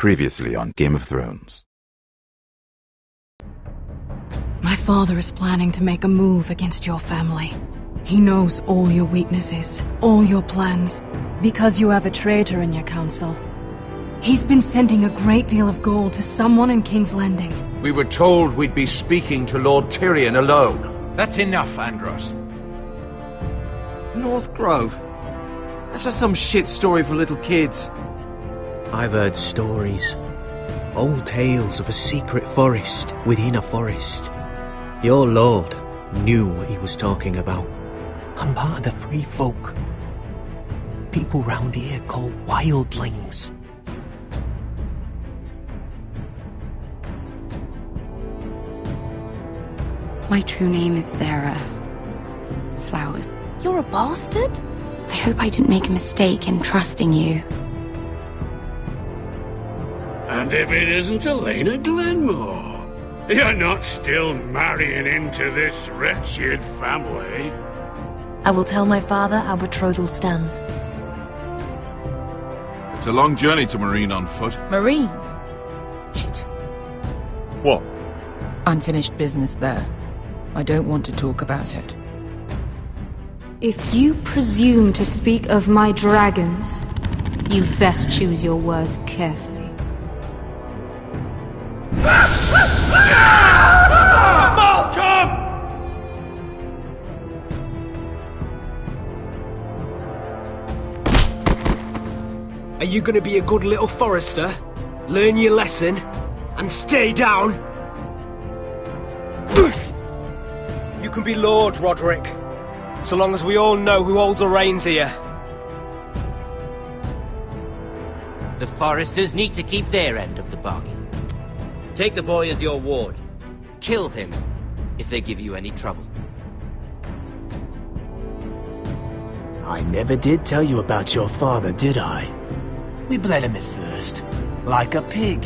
Previously on Game of Thrones. My father is planning to make a move against your family. He knows all your weaknesses, all your plans, because you have a traitor in your council. He's been sending a great deal of gold to someone in King's Landing. We were told we'd be speaking to Lord Tyrion alone. That's enough, Andros. North Grove? That's just some shit story for little kids. I've heard stories. Old tales of a secret forest within a forest. Your lord knew what he was talking about. I'm part of the free folk. People round here called wildlings. My true name is Sarah Flowers. You're a bastard? I hope I didn't make a mistake in trusting you. And if it isn't Elena Glenmore, you're not still marrying into this wretched family. I will tell my father our betrothal stands. It's a long journey to Marine on foot. Marine? Shit. What? Unfinished business there. I don't want to talk about it. If you presume to speak of my dragons, you best choose your words carefully. Malcolm! Are you gonna be a good little forester? Learn your lesson? And stay down? You can be Lord, Roderick. So long as we all know who holds the reins here. The Foresters need to keep their end of the bargain. Take the boy as your ward. Kill him if they give you any trouble. I never did tell you about your father, did I? We bled him at first, like a pig.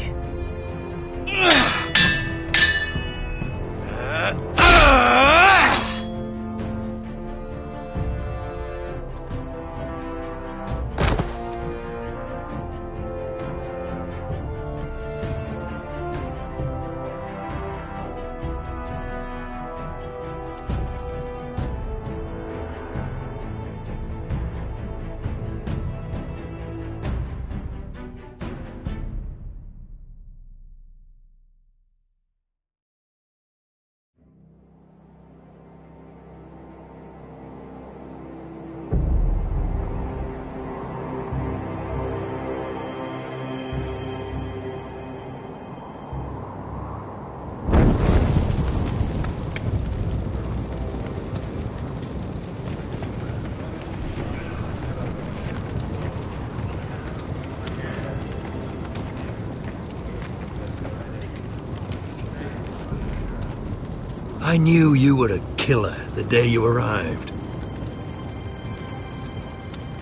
I knew you were a killer the day you arrived.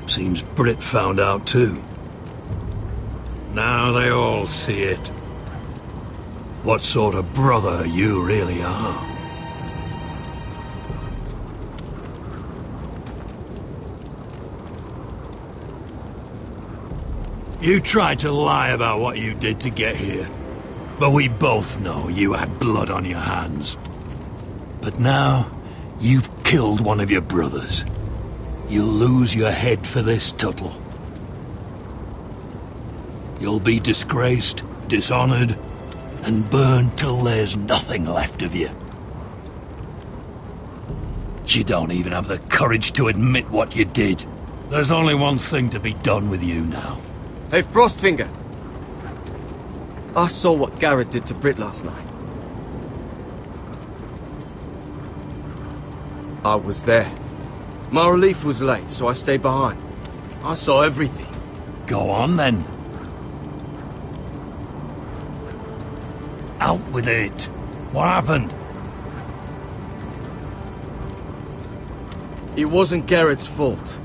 Seems Brit found out too. Now they all see it. What sort of brother you really are. You tried to lie about what you did to get here, but we both know you had blood on your hands. But now, you've killed one of your brothers. You'll lose your head for this, Tuttle. You'll be disgraced, dishonored, and burned till there's nothing left of you. You don't even have the courage to admit what you did. There's only one thing to be done with you now. Hey, Frostfinger. I saw what Garrett did to Brit last night. I was there. My relief was late, so I stayed behind. I saw everything. Go on, then. Out with it. What happened? It wasn't Garrett's fault.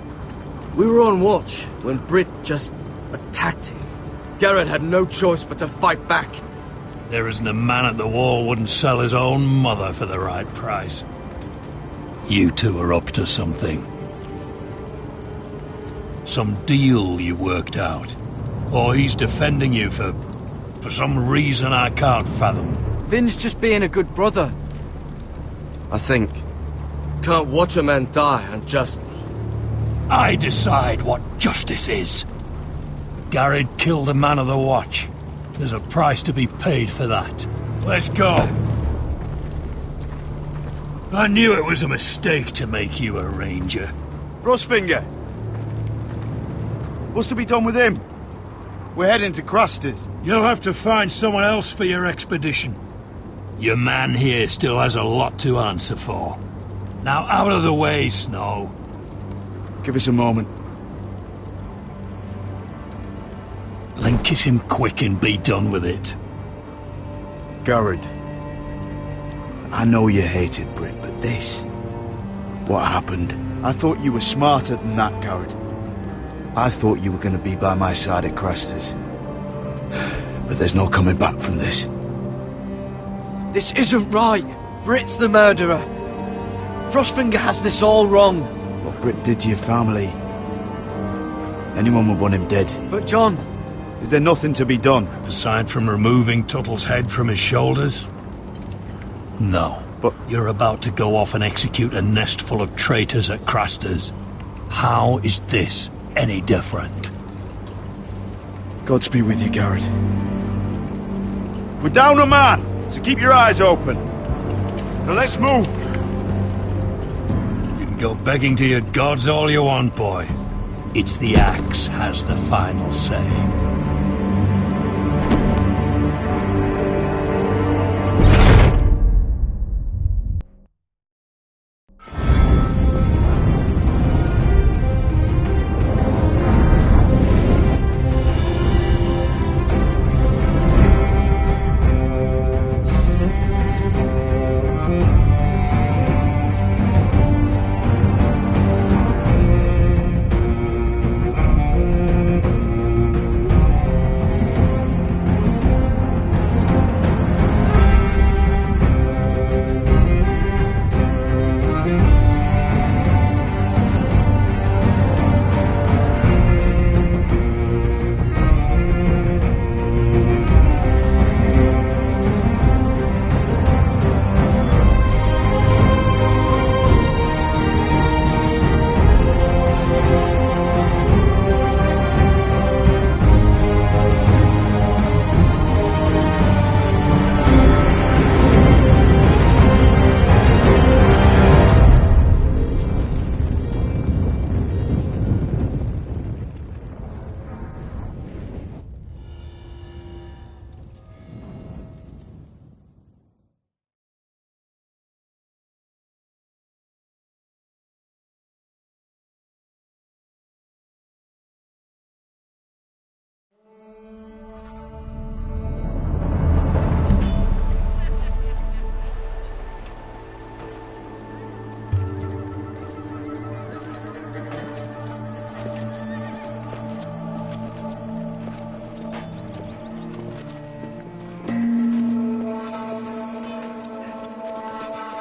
We were on watch when Brit just attacked him. Garrett had no choice but to fight back. There isn't a man at the wall wouldn't sell his own mother for the right price. You two are up to something. Some deal you worked out. Or he's defending you for For some reason I can't fathom. Vin's just being a good brother. I think. Can't watch a man die unjustly. I decide what justice is. Garrett killed a man of the Watch. There's a price to be paid for that. Let's go. I knew it was a mistake to make you a ranger. Frostfinger! What's to be done with him? We're heading to Craster's. You'll have to find someone else for your expedition. Your man here still has a lot to answer for. Now out of the way, Snow. Give us a moment. Then kiss him quick and be done with it. Garrett. I know you hated Brit, but this... what happened? I thought you were smarter than that, Garrett. I thought you were going to be by my side at Craster's. But there's no coming back from this. This isn't right. Brit's the murderer. Frostfinger has this all wrong. What Brit did to your family... anyone would want him dead. But John... Is there nothing to be done? Aside from removing Tuttle's head from his shoulders? No. But... You're about to go off and execute a nest full of traitors at Craster's. How is this any different? Godspeed with you, Garrett. We're down a man, so keep your eyes open. Now let's move. You can go begging to your gods all you want, boy. It's the axe has the final say.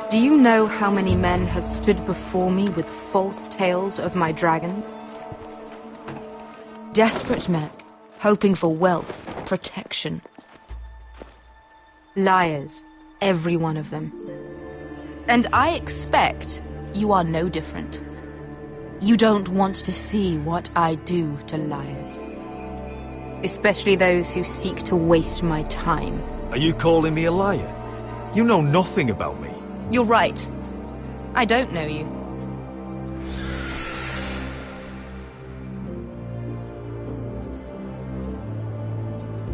Do you know how many men have stood before me with false tales of my dragons? Desperate men, hoping for wealth, protection. Liars, every one of them. And I expect you are no different. You don't want to see what I do to liars. Especially those who seek to waste my time. Are you calling me a liar? You know nothing about me. You're right. I don't know you.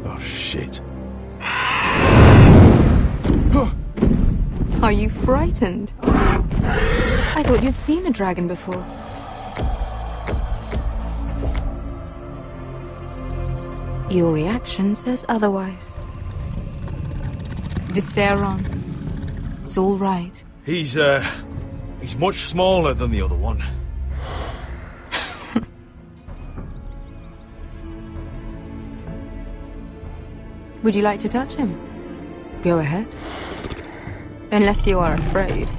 Oh, shit. Are you frightened? I thought you'd seen a dragon before. Your reaction says otherwise. Viserion. It's all right. He's much smaller than the other one. Would you like to touch him? Go ahead. Unless you are afraid.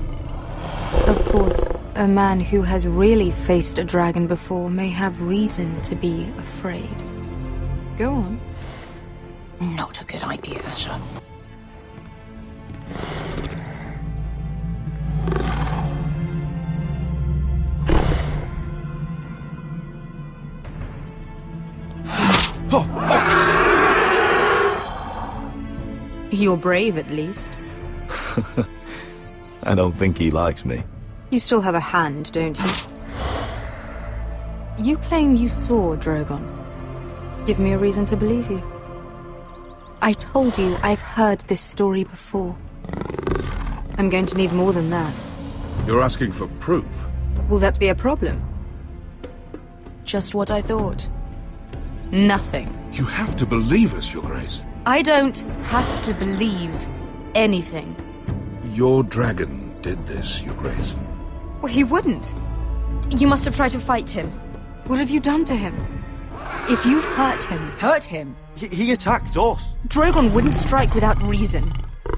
Of course, a man who has really faced a dragon before may have reason to be afraid. Go on. Not not a good idea, Asher. You're brave, at least. I don't think he likes me. You still have a hand, don't you? You claim you saw Drogon. Give me a reason to believe you. I told you I've heard this story before. I'm going to need more than that. You're asking for proof? Will that be a problem? Just what I thought. Nothing. You have to believe us, Your Grace. I don't have to believe anything. Your dragon did this, Your Grace. Well, he wouldn't. You must have tried to fight him. What have you done to him? If you've hurt him... He attacked us. Drogon wouldn't strike without reason.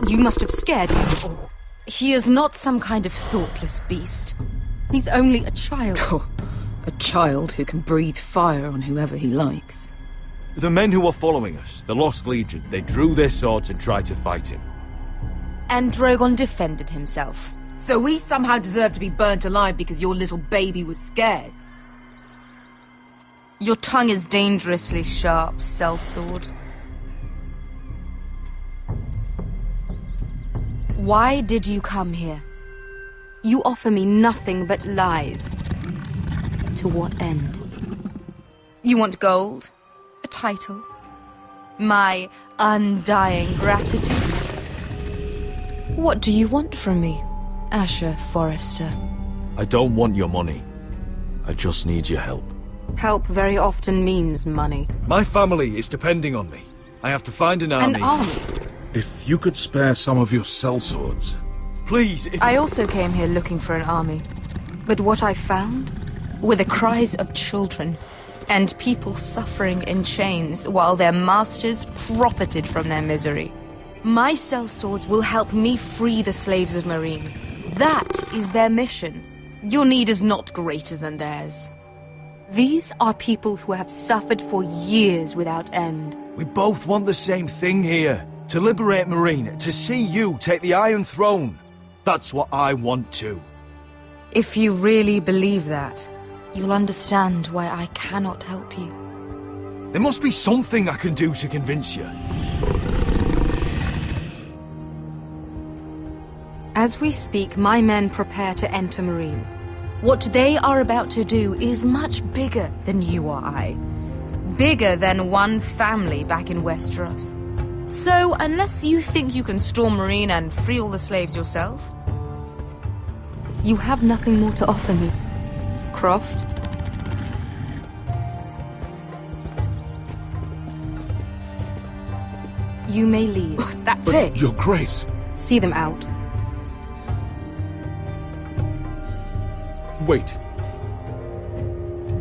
You must have scared him. Or he is not some kind of thoughtless beast. He's only a child. Oh, a child who can breathe fire on whoever he likes. The men who were following us, the Lost Legion, they drew their swords and tried to fight him. And Drogon defended himself. So we somehow deserve to be burnt alive because your little baby was scared? Your tongue is dangerously sharp, sellsword. Why did you come here? You offer me nothing but lies. To what end? You want gold? A title? My undying gratitude? What do you want from me, Asher Forrester? I don't want your money. I just need your help. Help very often means money. My family is depending on me. I have to find an army. An army? If you could spare some of your sellswords. Please, I also came here looking for an army. But what I found were the cries of children and people suffering in chains while their masters profited from their misery. My sellswords will help me free the slaves of Meereen. That is their mission. Your need is not greater than theirs. These are people who have suffered for years without end. We both want the same thing here. To liberate Meereen, to see you take the Iron Throne. That's what I want too. If you really believe that, you'll understand why I cannot help you. There must be something I can do to convince you. As we speak, my men prepare to enter Meereen. What they are about to do is much bigger than you or I. Bigger than one family back in Westeros. So, unless you think you can storm Meereen and free all the slaves yourself, you have nothing more to offer me, Croft. You may leave. That's it. Your Grace. See them out. Wait.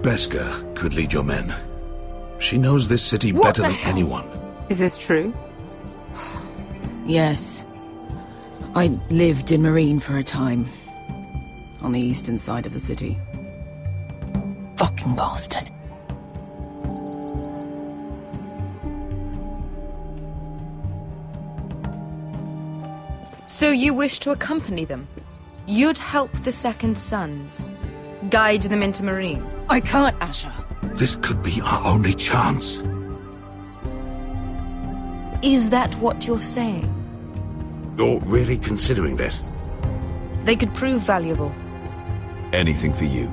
Beskha could lead your men. She knows this city better than anyone. Is this true? Yes. I lived in Meereen for a time. On the eastern side of the city. Fucking bastard. So you wish to accompany them? You'd help the Second Sons. Guide them into Meereen. I can't, Asher. This could be our only chance. Is that what you're saying? You're really considering this? They could prove valuable. Anything for you.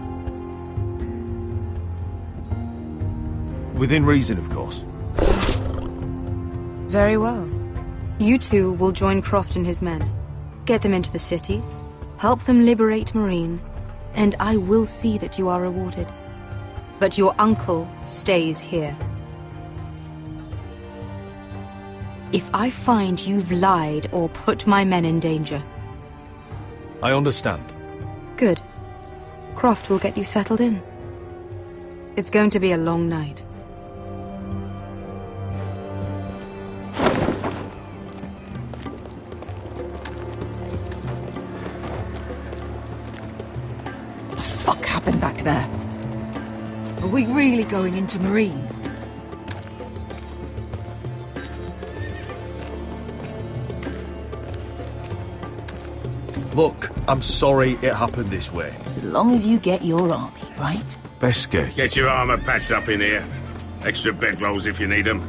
Within reason, of course. Very well. You two will join Croft and his men. Get them into the city, help them liberate Meereen, and I will see that you are rewarded. But your uncle stays here. If I find you've lied or put my men in danger... I understand. Good. Croft will get you settled in. It's going to be a long night. What the fuck happened back there? Are we really going into Meereen? Look, I'm sorry it happened this way. As long as you get your army, right? Beskir. Get your armor patched up in here. Extra bedrolls if you need them.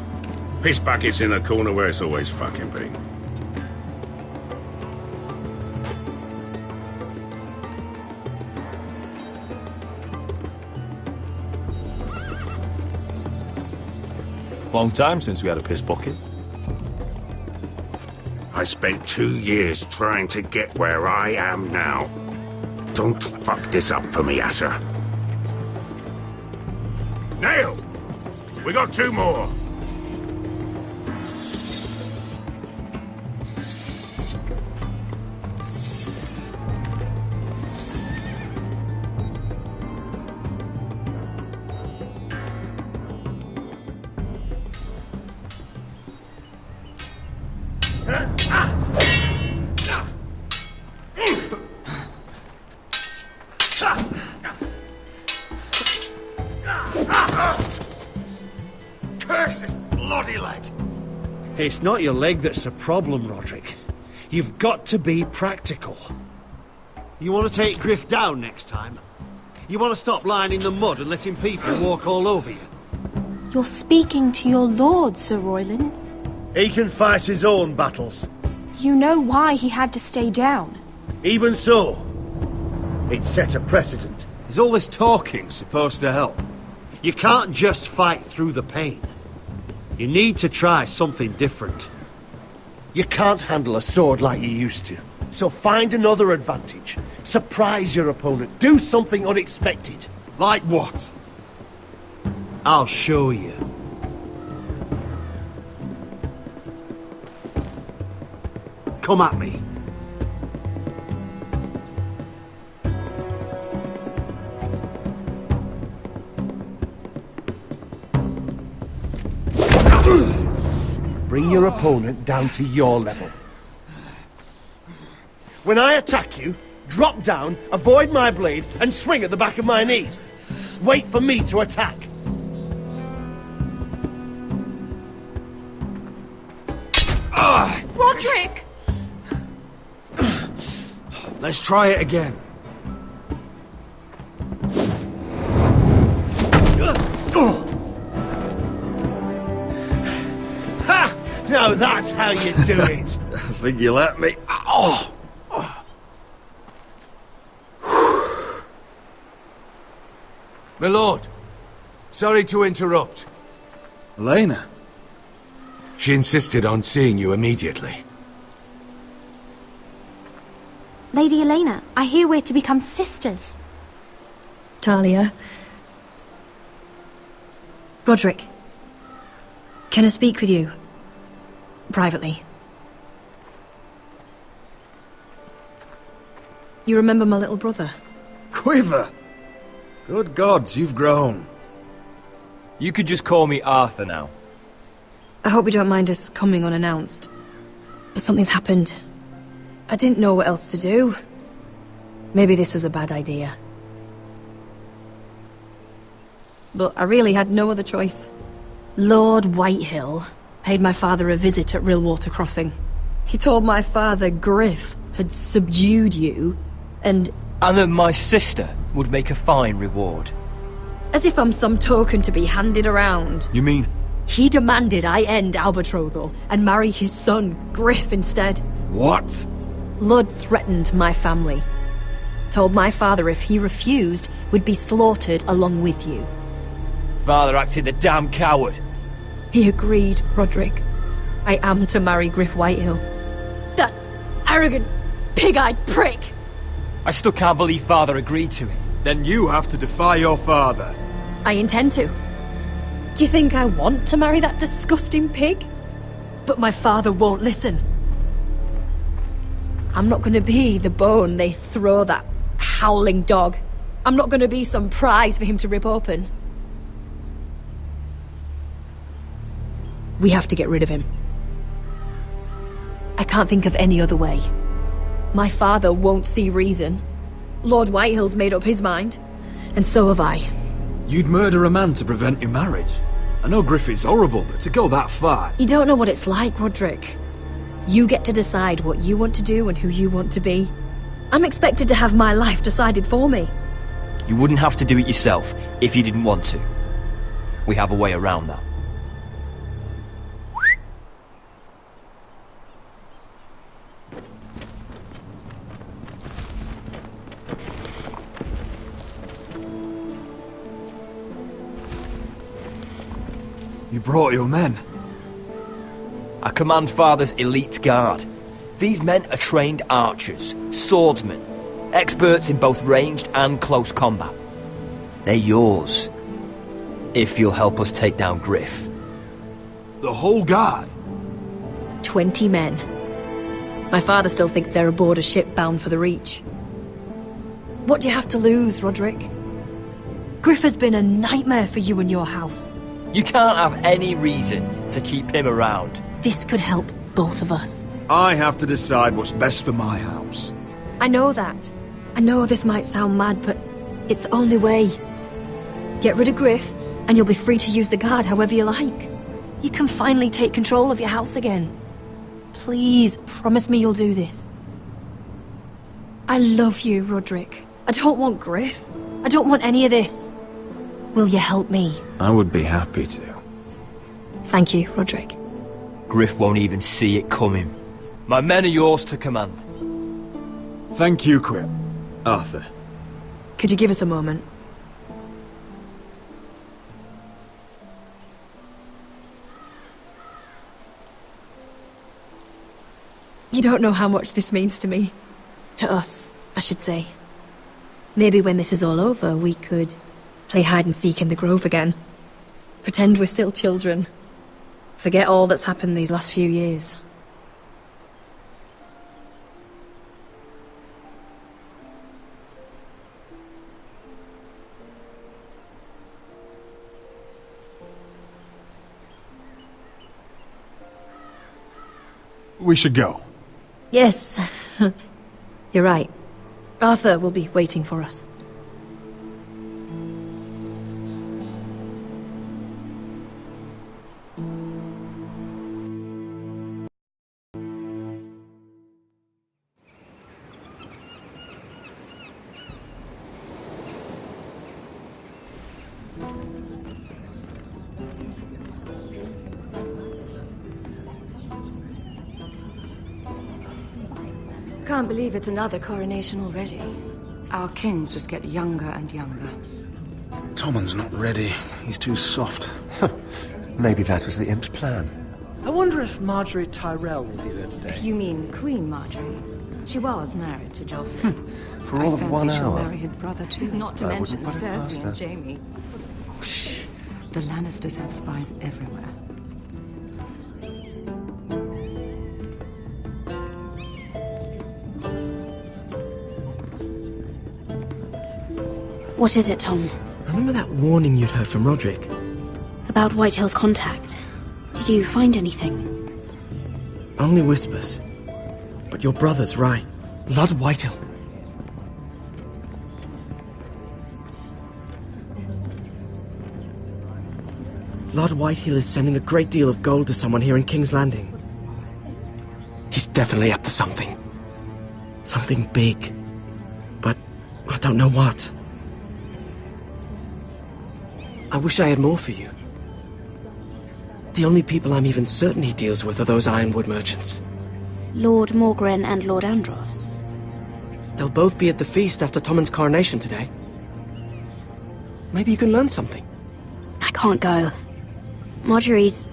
Piss buckets in the corner where it's always fucking been. Long time since we had a piss bucket. I spent 2 years trying to get where I am now. Don't fuck this up for me, Asher. Nail! We got 2 more! Curse this bloody leg! It's not your leg that's the problem, Roderick. You've got to be practical. You want to take Griff down next time? You want to stop lying in the mud and letting people walk all over you? You're speaking to your lord, Sir Royland. He can fight his own battles. You know why he had to stay down. Even so, it set a precedent. Is all this talking supposed to help? You can't just fight through the pain. You need to try something different. You can't handle a sword like you used to. So find another advantage. Surprise your opponent. Do something unexpected. Like what? I'll show you. Come at me. Bring your opponent down to your level. When I attack you, drop down, avoid my blade, and swing at the back of my knees. Wait for me to attack. Roderick! Let's try it again. Ha! Now that's how you do it. I think you let me. Oh! My lord, sorry to interrupt. Elena? She insisted on seeing you immediately. Lady Elena, I hear we're to become sisters. Talia. Roderick. Can I speak with you? Privately. You remember my little brother? Quiver! Good gods, you've grown. You could just call me Arthur now. I hope you don't mind us coming unannounced. But something's happened. I didn't know what else to do. Maybe this was a bad idea. But I really had no other choice. Lord Whitehill paid my father a visit at Rillwater Crossing. He told my father Griff had subdued you, and that my sister would make a fine reward. As if I'm some token to be handed around. You mean? He demanded I end our betrothal and marry his son, Griff, instead. What? Lud threatened my family. Told my father if he refused, we'd be slaughtered along with you. Father acted the damn coward. He agreed, Roderick. I am to marry Griff Whitehill. That arrogant, pig-eyed prick! I still can't believe Father agreed to it. Then you have to defy your father. I intend to. Do you think I want to marry that disgusting pig? But my father won't listen. I'm not going to be the bone they throw that howling dog. I'm not going to be some prize for him to rip open. We have to get rid of him. I can't think of any other way. My father won't see reason. Lord Whitehill's made up his mind, and so have I. You'd murder a man to prevent your marriage. I know Griffith's horrible, but to go that far... You don't know what it's like, Roderick. You get to decide what you want to do and who you want to be. I'm expected to have my life decided for me. You wouldn't have to do it yourself if you didn't want to. We have a way around that. You brought your men. I command Father's elite guard. These men are trained archers, swordsmen, experts in both ranged and close combat. They're yours, if you'll help us take down Griff. The whole guard? 20 men. My father still thinks they're aboard a ship bound for the Reach. What do you have to lose, Roderick? Griff has been a nightmare for you and your house. You can't have any reason to keep him around. This could help both of us. I have to decide what's best for my house. I know that. I know this might sound mad, but it's the only way. Get rid of Griff, and you'll be free to use the guard however you like. You can finally take control of your house again. Please, promise me you'll do this. I love you, Roderick. I don't want Griff. I don't want any of this. Will you help me? I would be happy to. Thank you, Roderick. Griff won't even see it coming. My men are yours to command. Thank you, Crip. Arthur. Could you give us a moment? You don't know how much this means to me. To us, I should say. Maybe when this is all over, we could play hide and seek in the grove again. Pretend we're still children. Forget all that's happened these last few years. We should go. Yes. You're right. Arthur will be waiting for us. Can't believe it's another coronation already. Our kings just get younger and younger. Tommen's not ready. He's too soft. Maybe that was the imp's plan. I wonder if Marjorie Tyrell will be there today. You mean Queen Marjorie? She was married to Joffrey. For all of 1 she'll hour. marry his brother too. Not to I mention wouldn't put it past Cersei her. and Jaime. Shh. The Lannisters have spies everywhere. What is it, Tom? Remember that warning you'd heard from Roderick? About Whitehill's contact. Did you find anything? Only whispers. But your brother's right. Lord Whitehill. Lord Whitehill is sending a great deal of gold to someone here in King's Landing. He's definitely up to something. Something big. But I don't know what. I wish I had more for you. The only people I'm even certain he deals with are those Ironwood merchants. Lord Morgren and Lord Andros. They'll both be at the feast after Tommen's coronation today. Maybe you can learn something. I can't go. Marjorie's...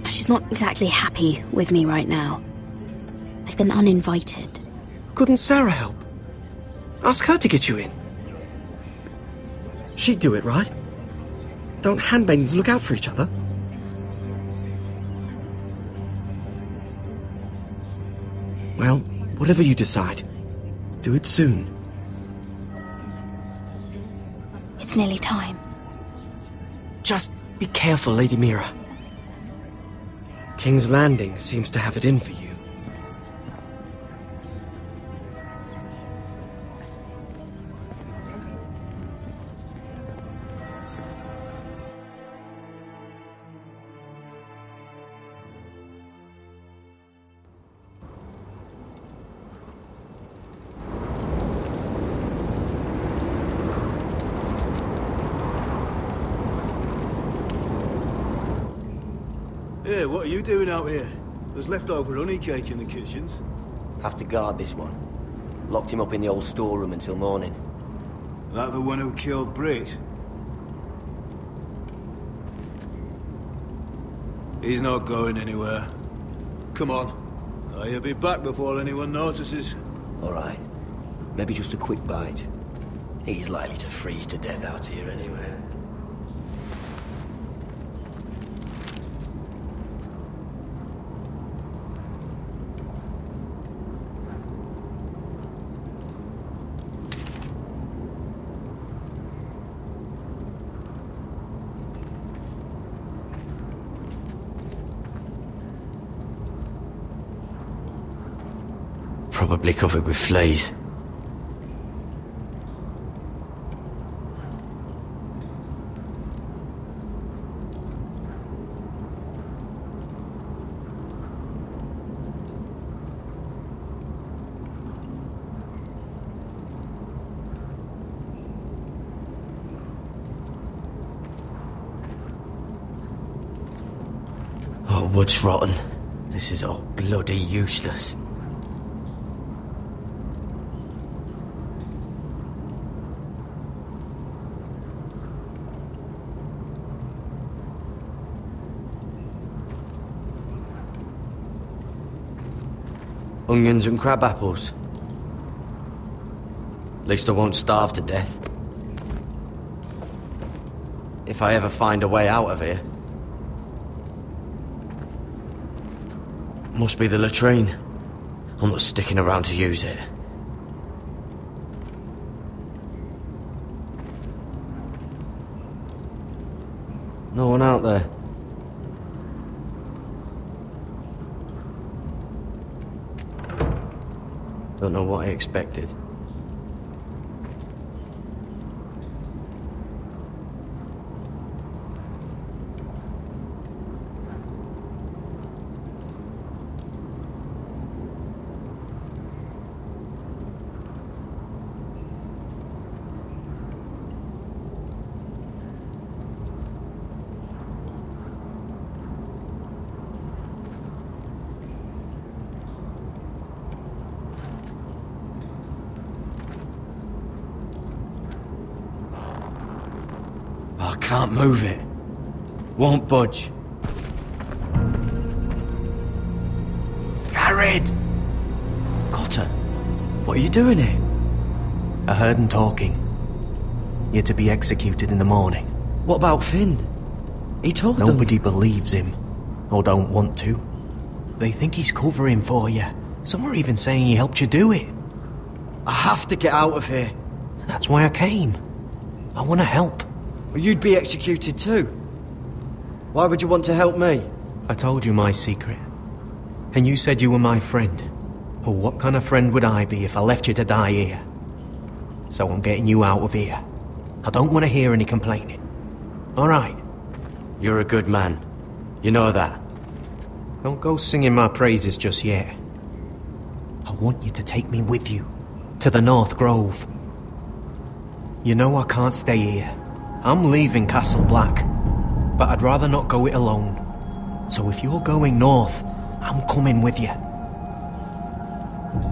she's not exactly happy with me right now. I've been uninvited. Couldn't Sarah help? Ask her to get you in. She'd do it, right? Don't handmaidens look out for each other? Well, whatever you decide, do it soon. It's nearly time. Just be careful, Lady Mira. King's Landing seems to have it in for you. Yeah, what are you doing out here? There's leftover honey cake in the kitchens. Have to guard this one. Locked him up in the old storeroom until morning. That the one who killed Brit? He's not going anywhere. Come on. I'll be back before anyone notices. All right. Maybe just a quick bite. He's likely to freeze to death out here anyway. Probably covered with fleas. Oh, wood's rotten. This is all bloody useless. Onions and crab apples. At least I won't starve to death. If I ever find a way out of here. Must be the latrine. I'm not sticking around to use it. No one out there. Don't know what I expected. I can't move it. Won't budge. Gared! Cotter, what are you doing here? I heard him talking. You're to be executed in the morning. What about Finn? He told them. Nobody believes him. Or don't want to. They think he's covering for you. Some are even saying he helped you do it. I have to get out of here. That's why I came. I want to help. Well, you'd be executed too. Why would you want to help me? I told you my secret. And you said you were my friend. Well, what kind of friend would I be if I left you to die here? So I'm getting you out of here. I don't want to hear any complaining. All right? You're a good man. You know that. Don't go singing my praises just yet. I want you to take me with you. To the North Grove. You know I can't stay here. I'm leaving Castle Black. But I'd rather not go it alone. So if you're going north, I'm coming with you.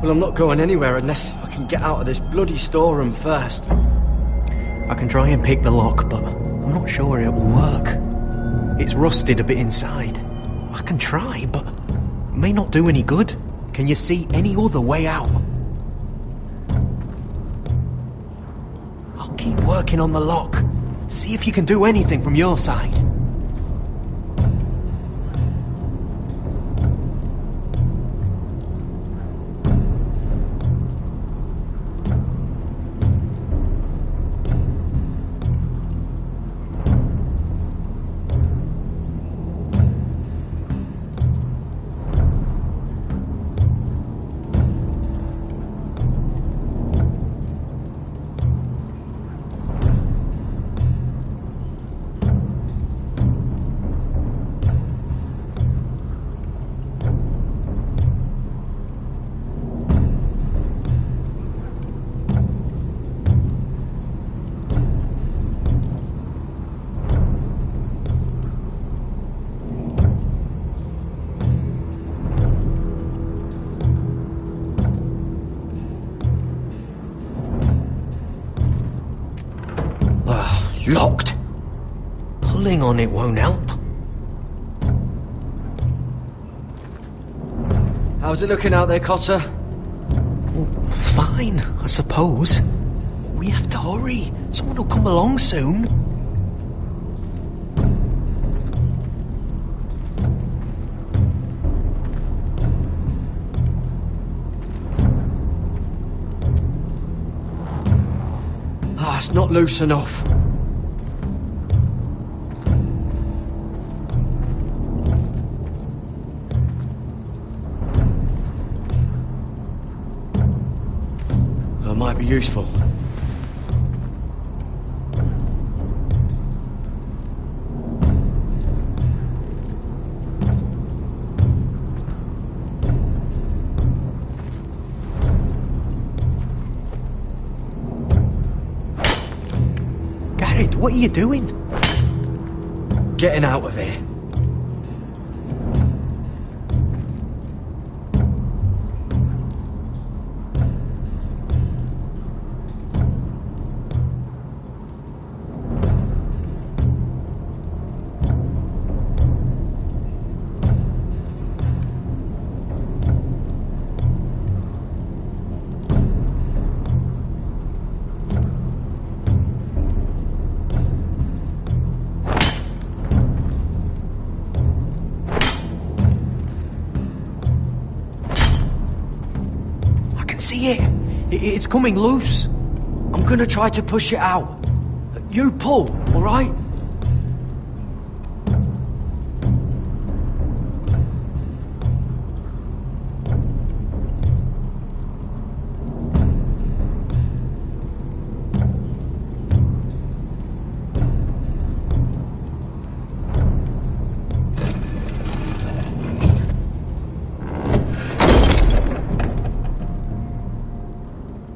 Well, I'm not going anywhere unless I can get out of this bloody storeroom first. I can try and pick the lock, but I'm not sure it will work. It's rusted a bit inside. I can try, but it may not do any good. Can you see any other way out? I'll keep working on the lock. See if you can do anything from your side. Locked. Pulling on it won't help. How's it looking out there, Cotter? Fine, I suppose. We have to hurry. Someone will come along soon. It's not loose enough. That might be useful. What are you doing? Getting out of here. See it? It's coming loose. I'm gonna try to push it out. You pull, alright?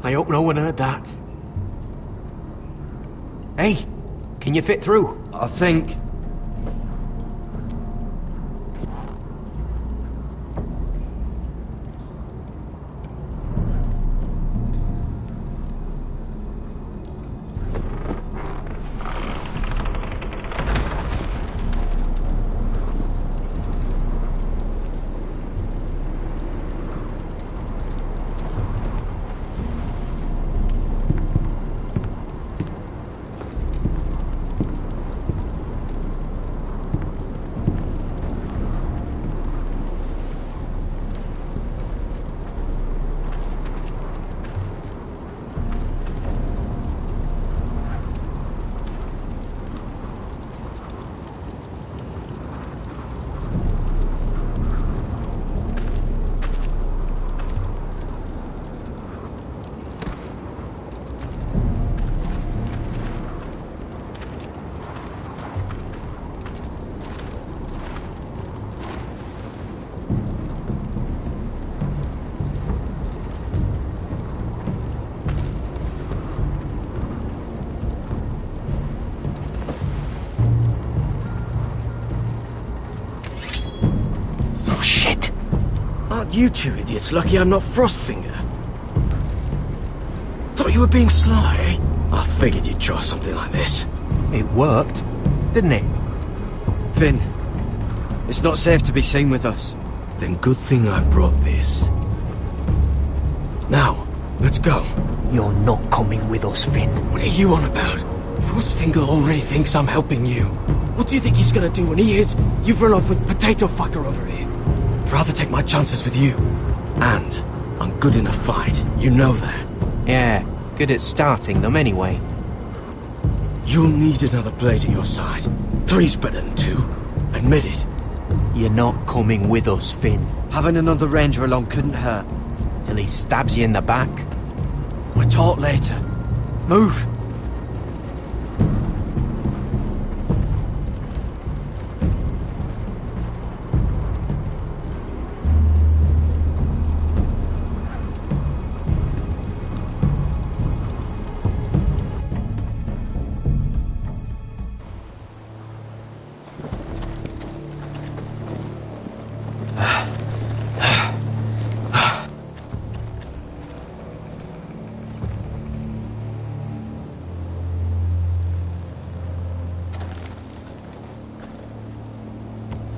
I hope no one heard that. Hey, can you fit through? I think. You two idiots lucky I'm not Frostfinger. Thought you were being sly, eh? I figured you'd try something like this. It worked, didn't it? Finn, it's not safe to be seen with us. Then good thing I brought this. Now, let's go. You're not coming with us, Finn. What are you on about? Frostfinger already thinks I'm helping you. What do you think he's gonna do when he hears you've run off with Potato Fucker over here? I'd rather take my chances with you. And I'm good in a fight. You know that. Yeah, good at starting them anyway. You'll need another blade at your side. 3's better than 2. Admit it. You're not coming with us, Finn. Having another ranger along couldn't hurt. Till he stabs you in the back. We'll talk later. Move.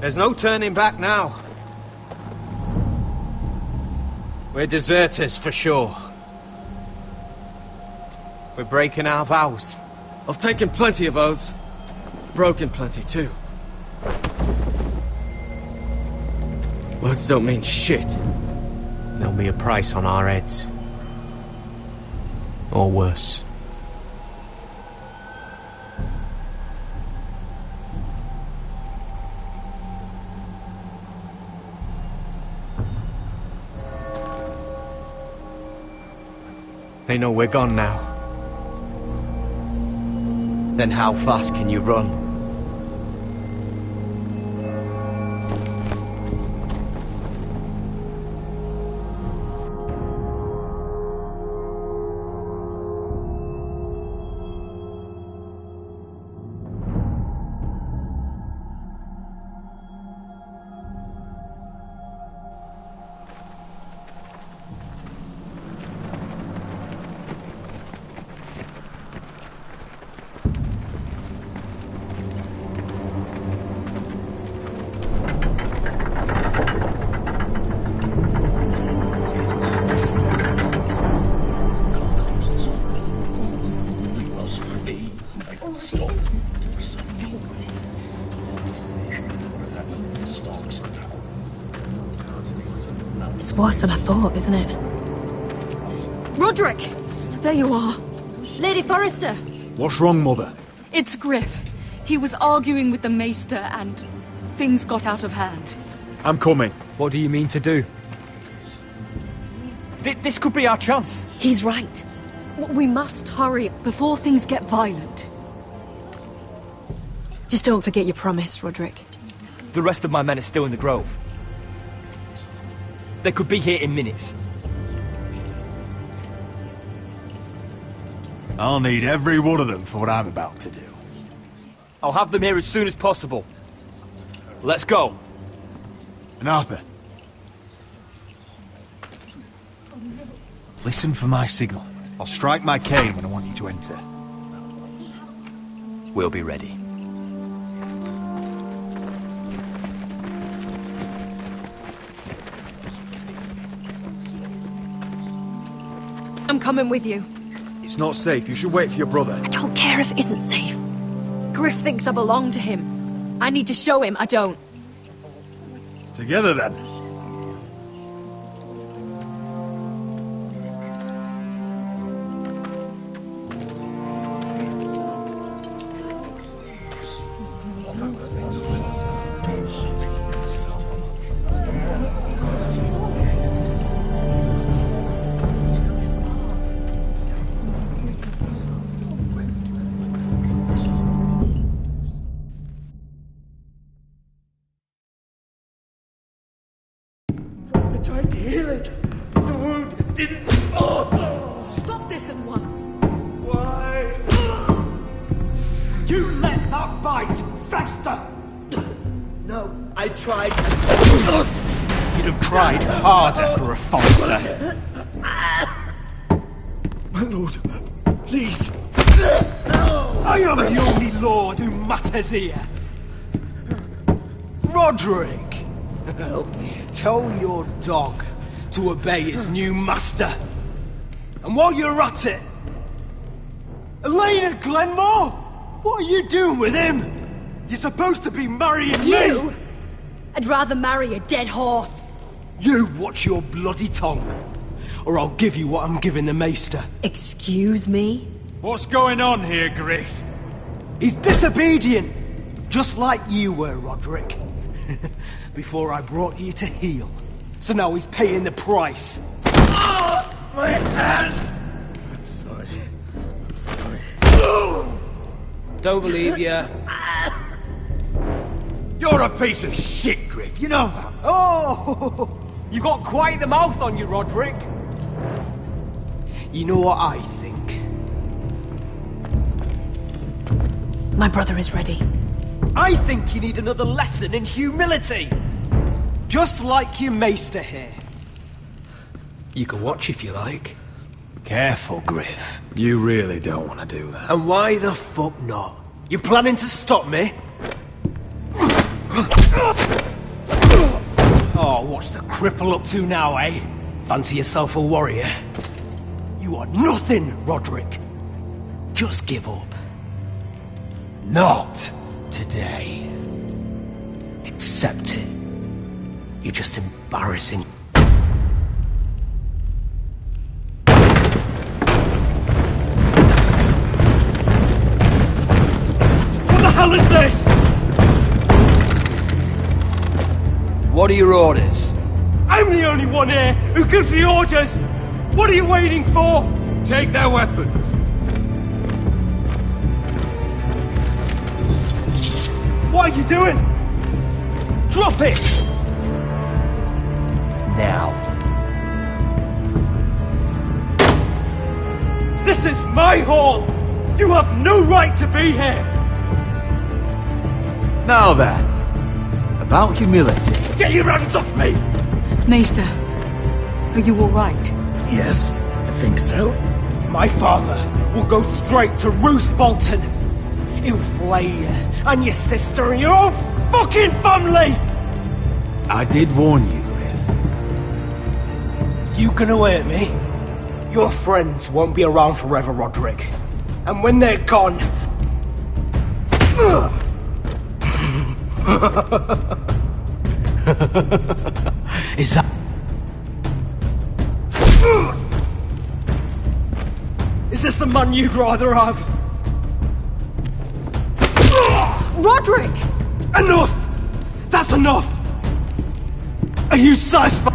There's no turning back now. We're deserters for sure. We're breaking our vows. I've taken plenty of oaths. Broken plenty, too. Words don't mean shit. There'll be a price on our heads. Or worse. They know we're gone now. Then how fast can you run? It's worse than I thought, isn't it? Roderick! There you are. Lady Forrester! What's wrong, Mother? It's Griff. He was arguing with the Maester and things got out of hand. I'm coming. What do you mean to do? This could be our chance. He's right. We must hurry before things get violent. Just don't forget your promise, Roderick. The rest of my men are still in the grove. They could be here in minutes. I'll need every one of them for what I'm about to do. I'll have them here as soon as possible. Let's go. And Arthur. Listen for my signal. I'll strike my cane when I want you to enter. We'll be ready. I'm coming with you. It's not safe. You should wait for your brother. I don't care if it isn't safe. Griff thinks I belong to him. I need to show him I don't. Together, then. Tried to heal it. The wound didn't. Stop this at once. Why? You let that bite fester! No, I tried. You'd have tried harder for a Forrester. My lord, please. I am the only lord who matters here. Roderick! Help me. Tell your dog to obey his new master. And while you're at it, Elena Glenmore? What are you doing with him? You're supposed to be marrying You? me! I'd rather marry a dead horse. You watch your bloody tongue, or I'll give you what I'm giving the Maester. Excuse me? What's going on here, Griff? He's disobedient, just like you were, Roderick. Before I brought you to heel. So now he's paying the price. My hand! I'm sorry. I'm sorry. Don't believe ya. You're a piece of shit, Griff. You know that. Oh! You got quite the mouth on you, Roderick. You know what I think? My brother is ready. I think you need another lesson in humility. Just like your Maester here. You can watch if you like. Careful, Griff. You really don't want to do that. And why the fuck not? You planning to stop me? Oh, what's the cripple up to now, eh? Fancy yourself a warrior? You are nothing, Roderick. Just give up. Not today. Accept it. You're just embarrassing. What the hell is this? What are your orders? I'm the only one here who gives the orders! What are you waiting for? Take their weapons. What are you doing? Drop it! Now. This is my hall! You have no right to be here! Now then, about humility. Get your hands off me! Maester, are you alright? Yes, I think so. My father will go straight to Roose Bolton. He'll flay you, and your sister, and your whole fucking family! I did warn you, Griff. You gonna hurt me? Your friends won't be around forever, Roderick. And when they're gone... Is that... Is this the man you'd rather have? Roderick! Enough! That's enough! Are you satisfied?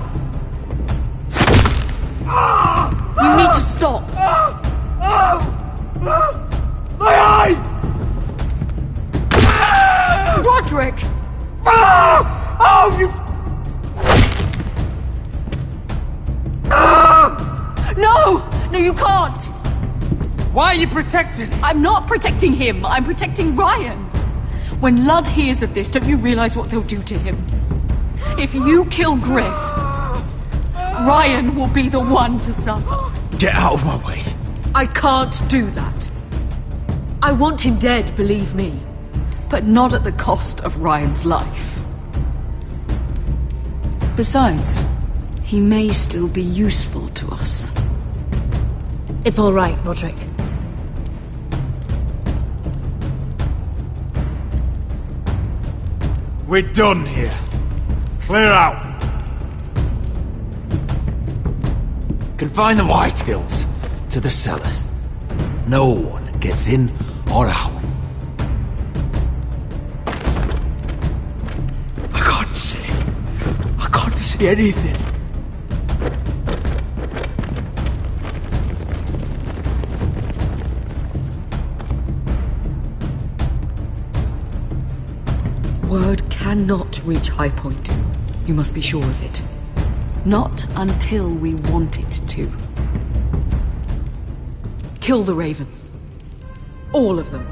You need to stop! My eye! Roderick! Oh, you... No! No, you can't! Why are you protecting him? I'm not protecting him. I'm protecting Ryan. When Ludd hears of this, don't you realize what they'll do to him? If you kill Griff, Ryan will be the one to suffer. Get out of my way. I can't do that. I want him dead, believe me. But not at the cost of Ryan's life. Besides, he may still be useful to us. It's all right, Roderick. We're done here. Clear out. Confine the Whitehills to the cellars. No one gets in or out. I can't see anything. Word cannot reach High Point. You must be sure of it. Not until we want it to. Kill the ravens. All of them.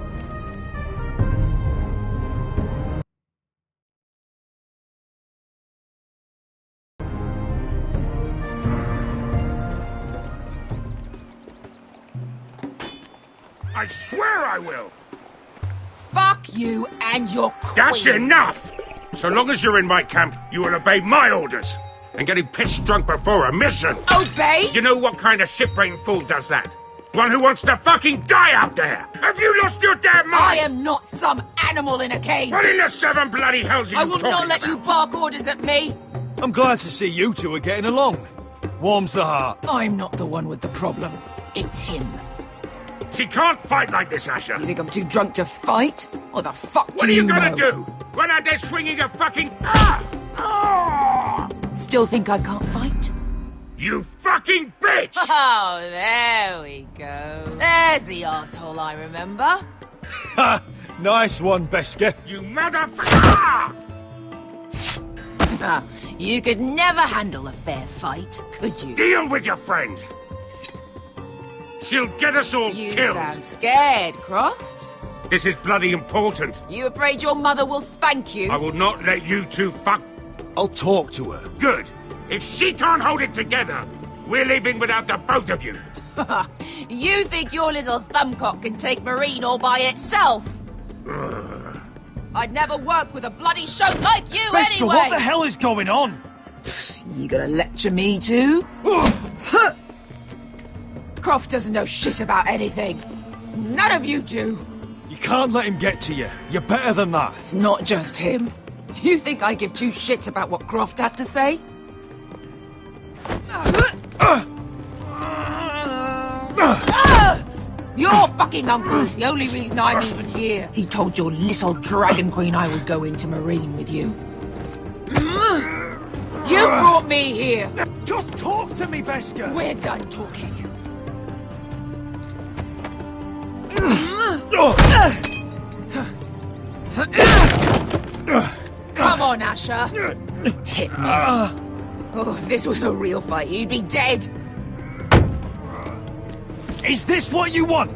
I swear I will! Fuck you and your queen. That's enough! So long as you're in my camp, you will obey my orders. And getting pissed drunk before a mission. Obey? You know what kind of shit-brained fool does that? One who wants to fucking die out there! Have you lost your damn mind? I am not some animal in a cage. What in the seven bloody hells are you I will talking not let about? you bark orders at me. I'm glad to see you two are getting along. Warms the heart. I'm not the one with the problem. It's him. She can't fight like this, Asher. You think I'm too drunk to fight? What the fuck What do are you know? gonna do? Run out there swinging a fucking... Still think I can't fight? You fucking bitch! Oh, there we go. There's the asshole I remember. Ha! Nice one, Beskar. You motherfucker! You could never handle a fair fight, could you? Deal with your friend. She'll get us all You killed. sound scared, Croft. This is bloody important. You afraid your mother will spank you? I will not let you two fuck... I'll talk to her. Good. If she can't hold it together, we're leaving without the both of you. You think your little thumbcock can take Marine all by itself? I'd never work with a bloody shote like you Beskha, anyway! what the hell is going on? You gonna lecture me too? Croft doesn't know shit about anything. None of you do. You can't let him get to you. You're better than that. It's not just him. You think I give two shits about what Croft has to say? Your fucking uncle's the only reason I'm even here. He told your little dragon queen I would go into Meereen with you. You brought me here. Just talk to me, Beskha. We're done talking. Come on, Asher. Hit me. Oh, if this was a real fight, you'd be dead. Is this what you want?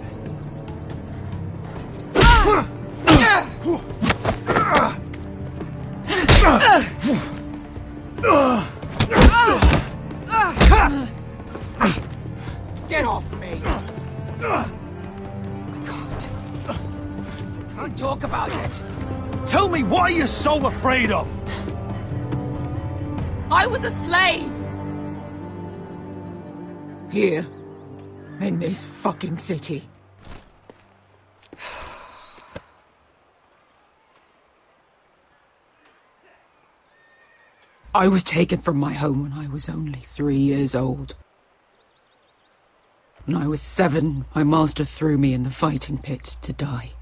Get off me. I can't talk about it. Tell me, what are you so afraid of? I was a slave. Here. In this fucking city. I was taken from my home when I was only 3 years old. When I was 7, my master threw me in the fighting pit to die.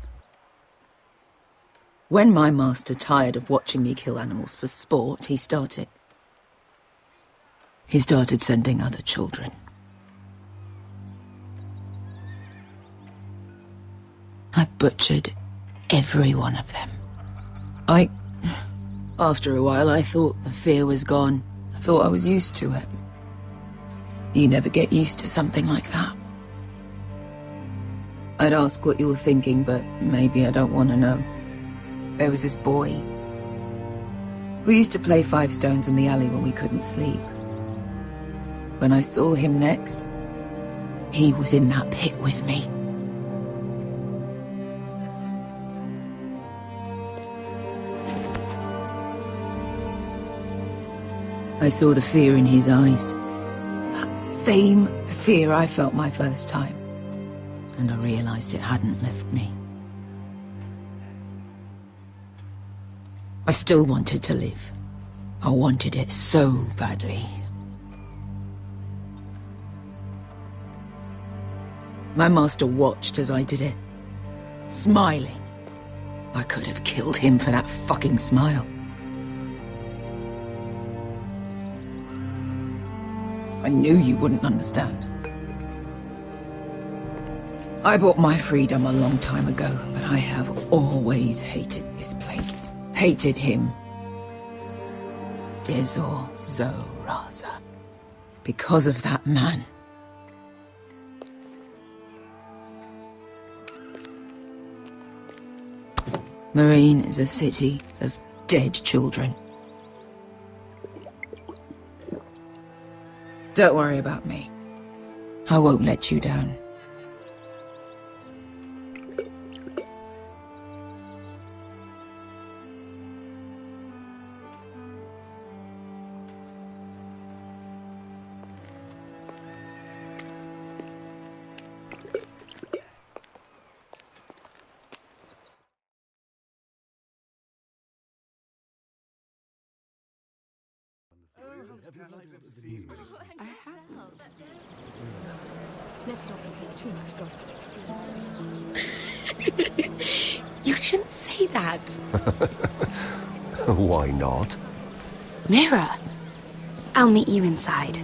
When my master tired of watching me kill animals for sport, he started sending other children. I butchered every one of them. After a while, I thought the fear was gone. I thought I was used to it. You never get used to something like that. I'd ask what you were thinking, but maybe I don't want to know. There was this boy who used to play 5 stones in the alley when we couldn't sleep. When I saw him next, he was in that pit with me. I saw the fear in his eyes. That same fear I felt my first time. And I realized it hadn't left me. I still wanted to live. I wanted it so badly. My master watched as I did it, smiling. I could have killed him for that fucking smile. I knew you wouldn't understand. I bought my freedom a long time ago, but I have always hated this place. Hated him. Dezor Zo Raza. Because of that man. Meereen is a city of dead children. Don't worry about me. I won't let you down. Let's not compare too much gossip. You shouldn't say that. Why not? Mira, I'll meet you inside.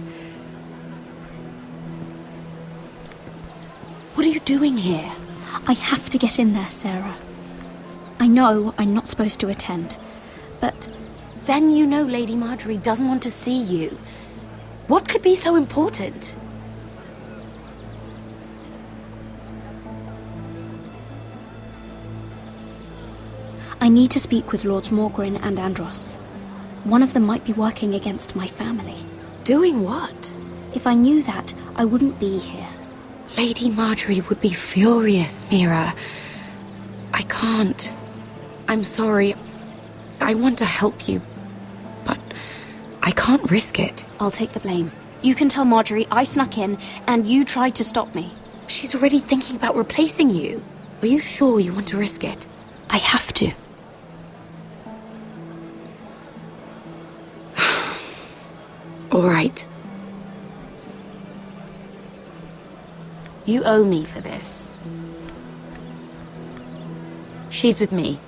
What are you doing here? I have to get in there, Sarah. I know I'm not supposed to attend, but then you know Lady Marjorie doesn't want to see you. What could be so important? I need to speak with Lords Morgren and Andros. One of them might be working against my family. Doing what? If I knew that, I wouldn't be here. Lady Marjorie would be furious, Mira. I can't. I'm sorry. I want to help you, but I can't risk it. I'll take the blame. You can tell Marjorie I snuck in, and you tried to stop me. She's already thinking about replacing you. Are you sure you want to risk it? I have to. All right. You owe me for this. She's with me.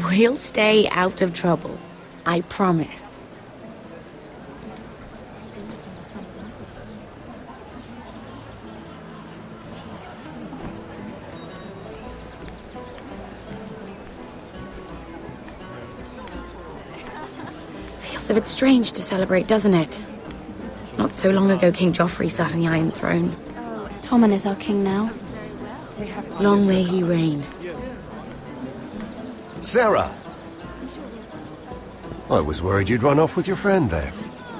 We'll stay out of trouble. I promise. Feels a bit strange to celebrate, doesn't it? Not so long ago, King Joffrey sat on the Iron Throne. Tommen is our king now. Long may he reign. Sarah! I was worried you'd run off with your friend there.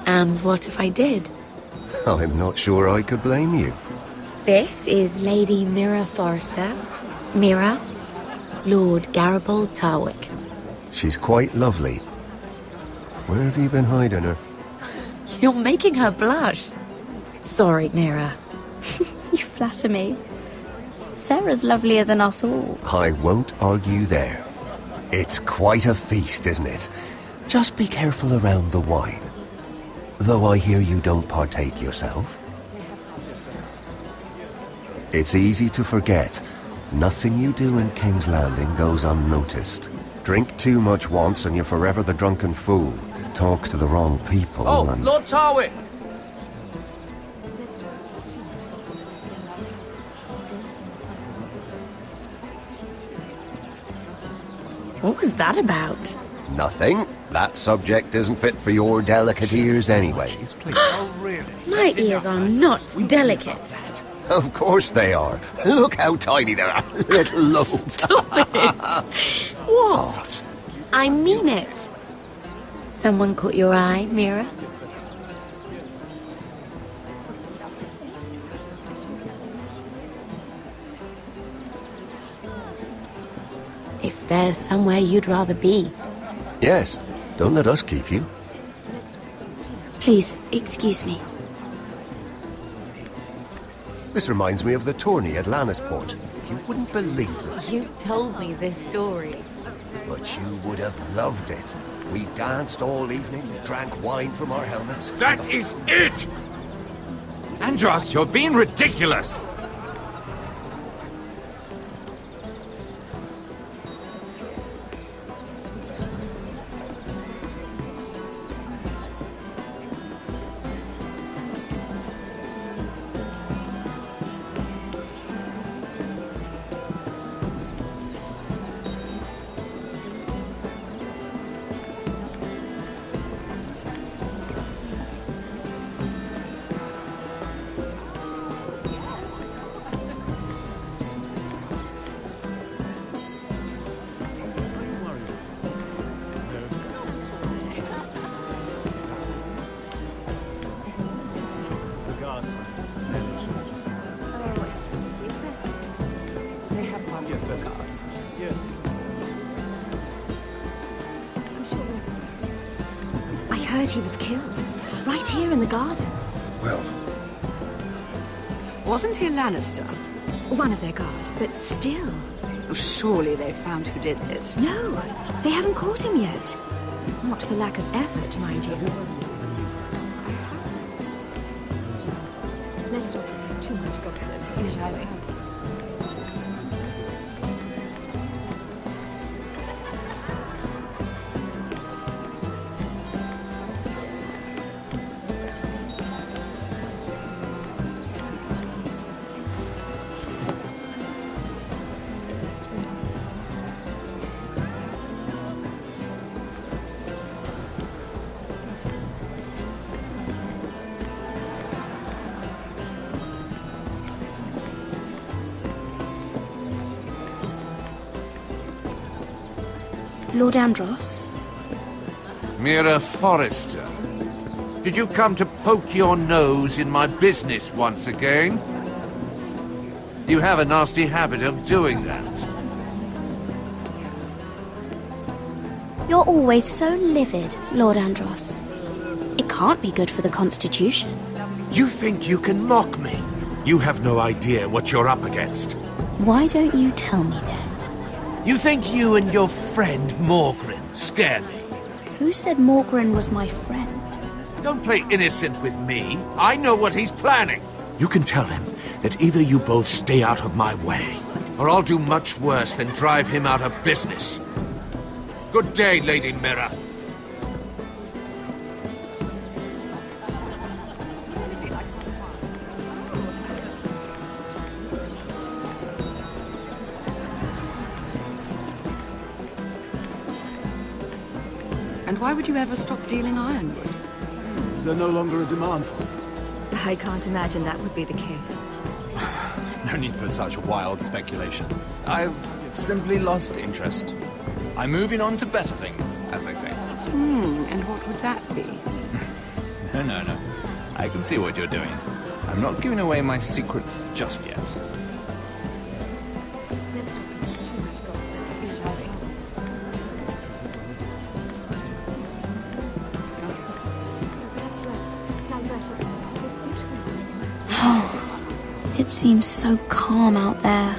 And what if I did? I'm not sure I could blame you. This is Lady Mira Forrester. Mira, Lord Garibald Tarwick. She's quite lovely. Where have you been hiding her? You're making her blush. Sorry, Mira. You flatter me. Sarah's lovelier than us all. I won't argue there. It's quite a feast, isn't it? Just be careful around the wine. Though I hear you don't partake yourself. It's easy to forget. Nothing you do in King's Landing goes unnoticed. Drink too much once and you're forever the drunken fool. Talk to the wrong people and... Lord Tarwick! What was that about? Nothing. That subject isn't fit for your delicate ears anyway. My ears are not delicate. Of course they are. Look how tiny they are. Little lobes. Stop it! What? I mean it. Someone caught your eye, Mira? If there's somewhere you'd rather be. Yes. Don't let us keep you. Please, excuse me. This reminds me of the tourney at Lannisport. You wouldn't believe it. You told me this story. But you would have loved it. We danced all evening, drank wine from our helmets. That is it! Andros, you're being ridiculous! I heard he was killed. Right here in the garden. Well... Wasn't he Lannister? One of their guard, but still. Oh, surely they found who did it. No, they haven't caught him yet. Not for lack of effort, mind you. Let's not prepare too much gossip, shall we? Lord Andros? Mira Forrester. Did you come to poke your nose in my business once again? You have a nasty habit of doing that. You're always so livid, Lord Andros. It can't be good for the Constitution. You think you can mock me? You have no idea what you're up against. Why don't you tell me then? You think you and your friend Morgren scare me? Who said Morgren was my friend? Don't play innocent with me. I know what he's planning. You can tell him that either you both stay out of my way, or I'll do much worse than drive him out of business. Good day, Lady Mira. And why would you ever stop dealing ironwood? Is there no longer a demand for it? I can't imagine that would be the case. No need for such wild speculation. I've simply lost interest. I'm moving on to better things, as they say. And what would that be? No. I can see what you're doing. I'm not giving away my secrets just yet. It seems so calm out there.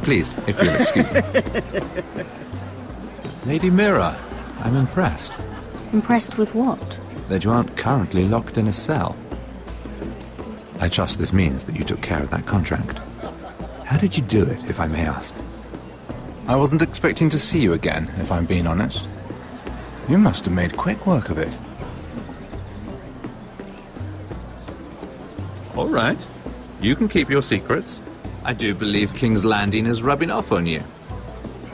Please, if you'll excuse me. Lady Mira, I'm impressed. Impressed with what? That you aren't currently locked in a cell. I trust this means that you took care of that contract. How did you do it, if I may ask? I wasn't expecting to see you again, if I'm being honest. You must have made quick work of it. All right. You can keep your secrets. I do believe King's Landing is rubbing off on you.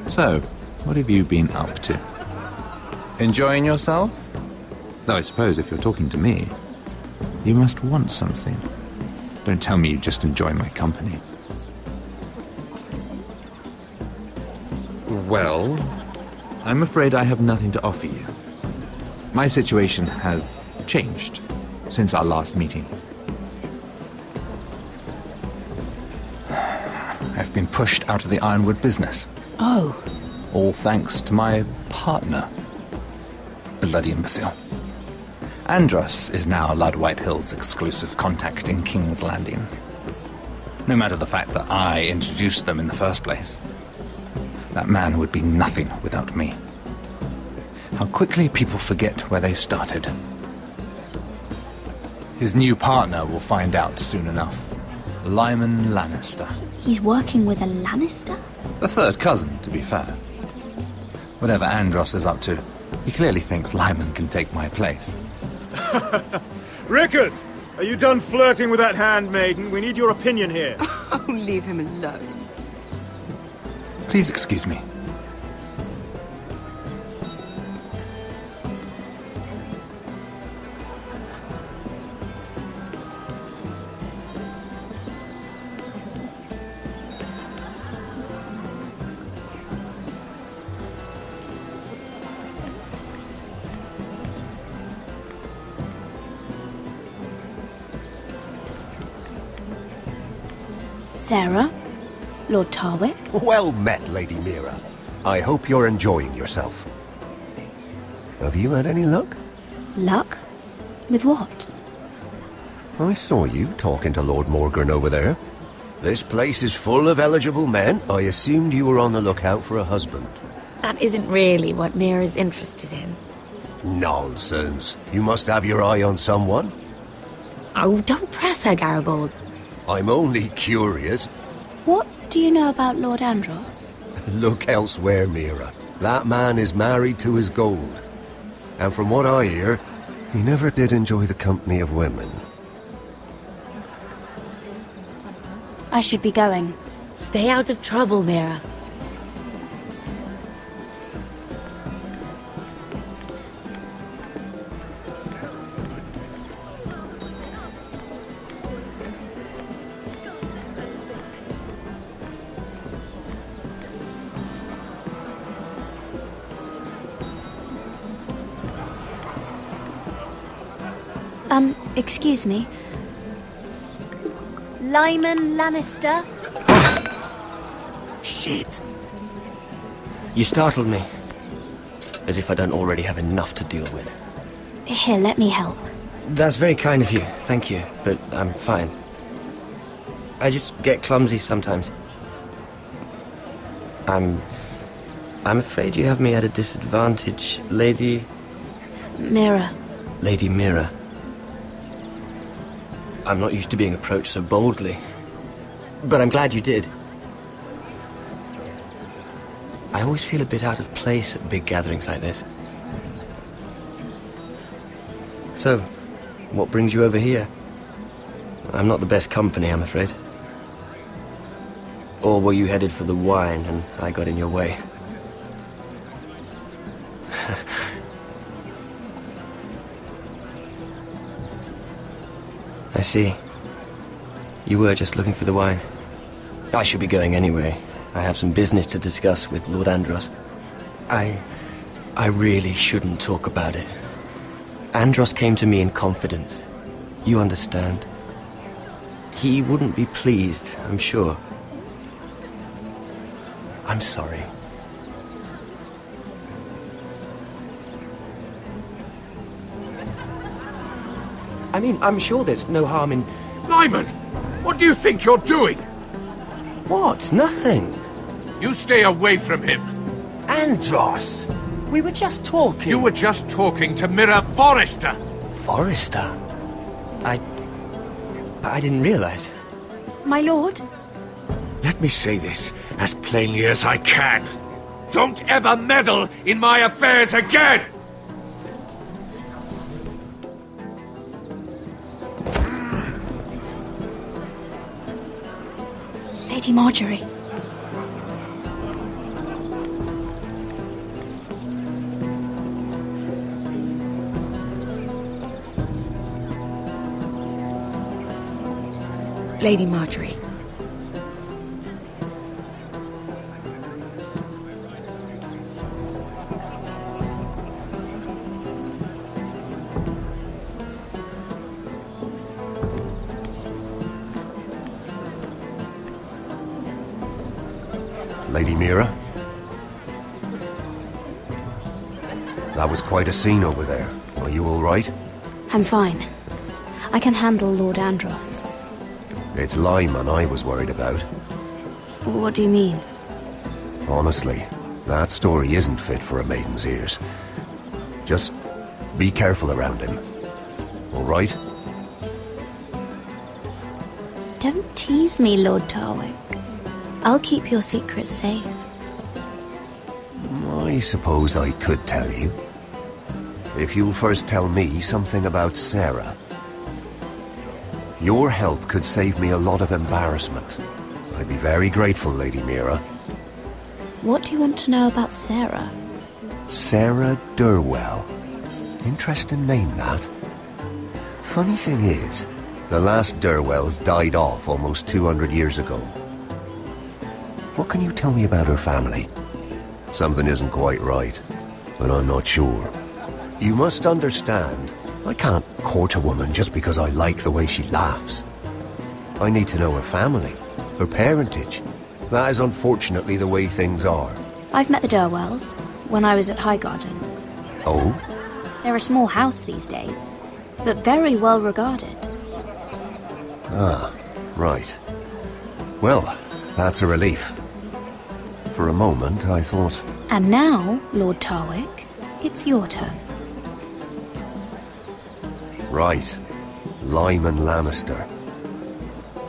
So, what have you been up to? Enjoying yourself? Though I suppose if you're talking to me, you must want something. Don't tell me you just enjoy my company. Well, I'm afraid I have nothing to offer you. My situation has changed since our last meeting. I've been pushed out of the ironwood business. Oh. All thanks to my partner. Bloody imbecile. Andros is now Lord Whitehill's exclusive contact in King's Landing. No matter the fact that I introduced them in the first place. That man would be nothing without me. How quickly people forget where they started. His new partner will find out soon enough. Lyman Lannister. He's working with a Lannister? A third cousin, to be fair. Whatever Andros is up to, he clearly thinks Lyman can take my place. Rickard! Are you done flirting with that handmaiden? We need your opinion here. Oh, leave him alone. Please excuse me. Sarah? Lord Tarwick? Well met, Lady Mira. I hope you're enjoying yourself. Have you had any luck? Luck? With what? I saw you talking to Lord Morgren over there. This place is full of eligible men. I assumed you were on the lookout for a husband. That isn't really what Mira's interested in. Nonsense. You must have your eye on someone. Oh, don't press her, Garibaldi. I'm only curious. What do you know about Lord Andros? Look elsewhere, Mira. That man is married to his gold. And from what I hear, he never did enjoy the company of women. I should be going. Stay out of trouble, Mira. Excuse me. Lyman Lannister? Shit. You startled me. As if I don't already have enough to deal with. Here, let me help. That's very kind of you, thank you, but I'm fine. I just get clumsy sometimes. I'm afraid you have me at a disadvantage, Lady... Mira. Lady Mira. I'm not used to being approached so boldly, but I'm glad you did. I always feel a bit out of place at big gatherings like this. So, what brings you over here? I'm not the best company, I'm afraid. Or were you headed for the wine and I got in your way? I see. You were just looking for the wine. I should be going anyway. I have some business to discuss with Lord Andros. I really shouldn't talk about it. Andros came to me in confidence. You understand? He wouldn't be pleased, I'm sure. I'm sorry. I mean, I'm sure there's no harm in... Lyman! What do you think you're doing? What? Nothing. You stay away from him. Andros! We were just talking. You were just talking to Mira Forrester. Forrester? I didn't realize. My lord? Let me say this as plainly as I can. Don't ever meddle in my affairs again! Lady Marjorie. Lady Marjorie. Lady Mira? That was quite a scene over there. Are you all right? I'm fine. I can handle Lord Andros. It's Lyman I was worried about. What do you mean? Honestly, that story isn't fit for a maiden's ears. Just be careful around him. All right? Don't tease me, Lord Tarwick. I'll keep your secret safe. I suppose I could tell you. If you'll first tell me something about Sarah. Your help could save me a lot of embarrassment. I'd be very grateful, Lady Mira. What do you want to know about Sarah? Sarah Durwell. Interesting name, that. Funny thing is, the last Durwells died off almost 200 years ago. What can you tell me about her family? Something isn't quite right, but I'm not sure. You must understand, I can't court a woman just because I like the way she laughs. I need to know her family, her parentage. That is unfortunately the way things are. I've met the Durwells when I was at Highgarden. Oh? They're a small house these days, but very well regarded. Ah, right. Well, that's a relief. For a moment, I thought... And now, Lord Tarwick, it's your turn. Right. Lyman Lannister.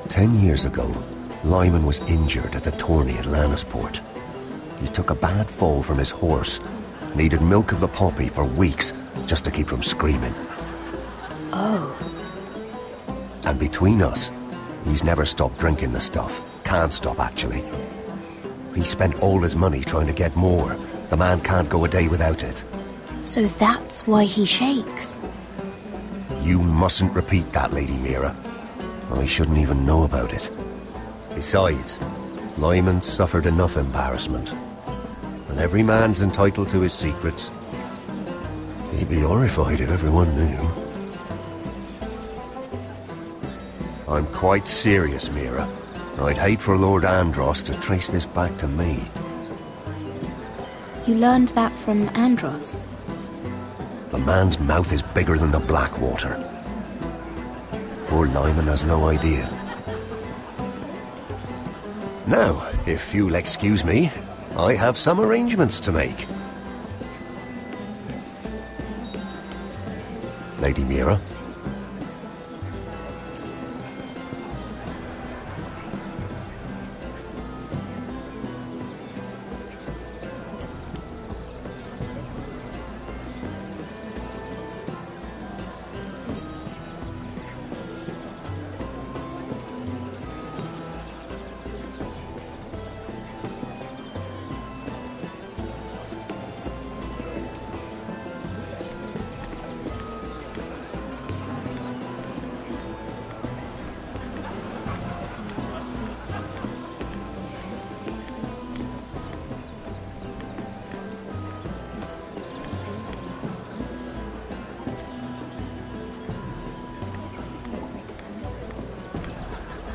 10 years ago, Lyman was injured at the tourney at Lannisport. He took a bad fall from his horse, needed milk of the poppy for weeks just to keep from screaming. Oh. And between us, he's never stopped drinking the stuff. Can't stop, actually. He spent all his money trying to get more. The man can't go a day without it. So that's why he shakes. You mustn't repeat that, Lady Mira. I shouldn't even know about it. Besides, Lyman suffered enough embarrassment. And every man's entitled to his secrets. He'd be horrified if everyone knew. I'm quite serious, Mira. I'd hate for Lord Andros to trace this back to me. You learned that from Andros? The man's mouth is bigger than the Blackwater. Poor Lyman has no idea. Now, if you'll excuse me, I have some arrangements to make. Lady Mira.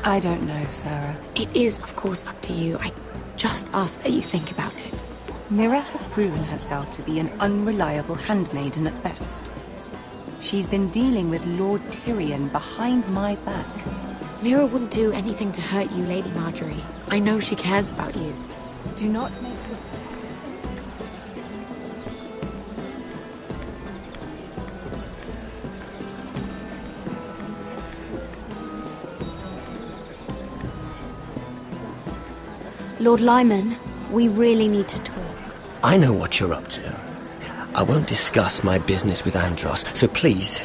I don't know, Sarah. It is, of course, up to you. I just ask that you think about it. Mira has proven herself to be an unreliable handmaiden at best. She's been dealing with Lord Tyrion behind my back. Mira wouldn't do anything to hurt you, Lady Marjorie. I know she cares about you. Do not make... Lord Lyman, we really need to talk. I know what you're up to. I won't discuss my business with Andros, so please,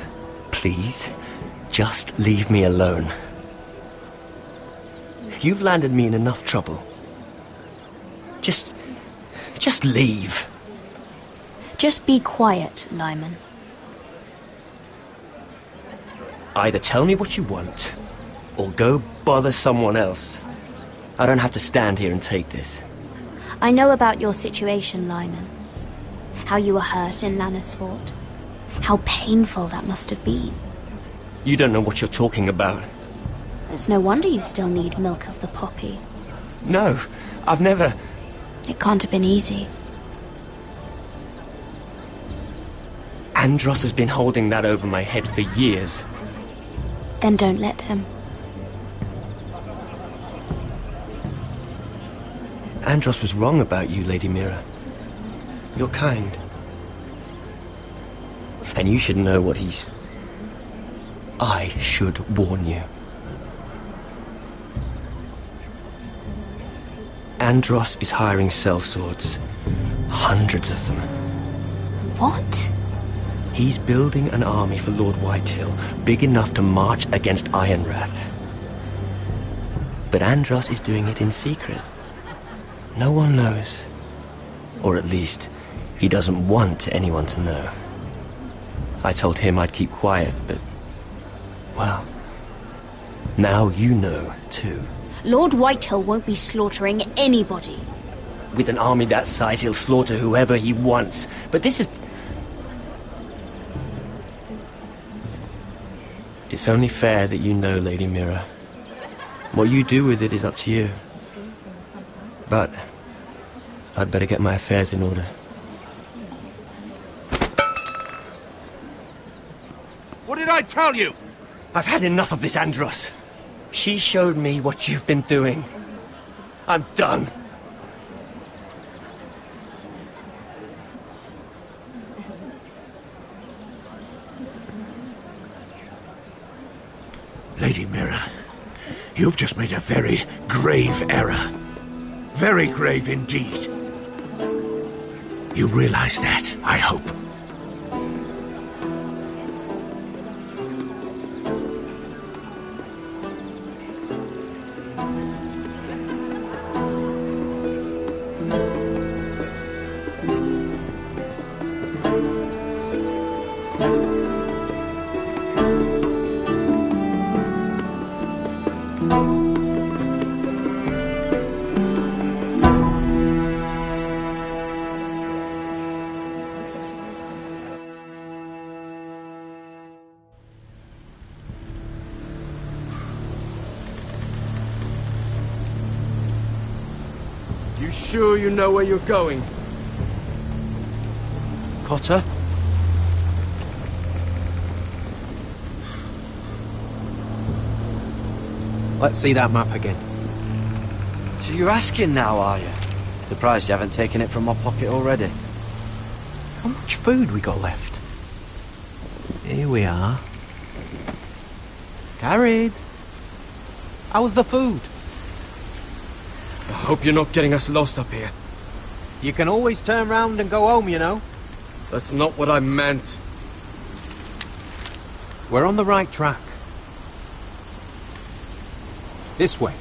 just leave me alone. You've landed me in enough trouble. Just leave. Just be quiet, Lyman. Either tell me what you want, or go bother someone else. I don't have to stand here and take this. I know about your situation, Lyman. How you were hurt in Lannisport. How painful that must have been. You don't know what you're talking about. It's no wonder you still need milk of the poppy. No, I've never... It can't have been easy. Andros has been holding that over my head for years. Then don't let him. Andros was wrong about you, Lady Mira. You're kind. And you should know what he's... I should warn you. Andros is hiring sellswords. Hundreds of them. What? He's building an army for Lord Whitehill, big enough to march against Ironrath. But Andros is doing it in secret. No one knows. Or at least, he doesn't want anyone to know. I told him I'd keep quiet, but... well... now you know, too. Lord Whitehill won't be slaughtering anybody. With an army that size, he'll slaughter whoever he wants. But this is... It's only fair that you know, Lady Mira. What you do with it is up to you. But I'd better get my affairs in order. What did I tell you? I've had enough of this, Andros. She showed me what you've been doing. I'm done. Lady Mira, you've just made a very grave error. Very grave indeed. You realize that, I hope. You sure you know where you're going? Cotter? Let's see that map again. So you're asking now, are you? Surprised you haven't taken it from my pocket already. How much food we got left? Here we are. Carried. How's the food? I hope you're not getting us lost up here. You can always turn round and go home, you know. That's not what I meant. We're on the right track. This way.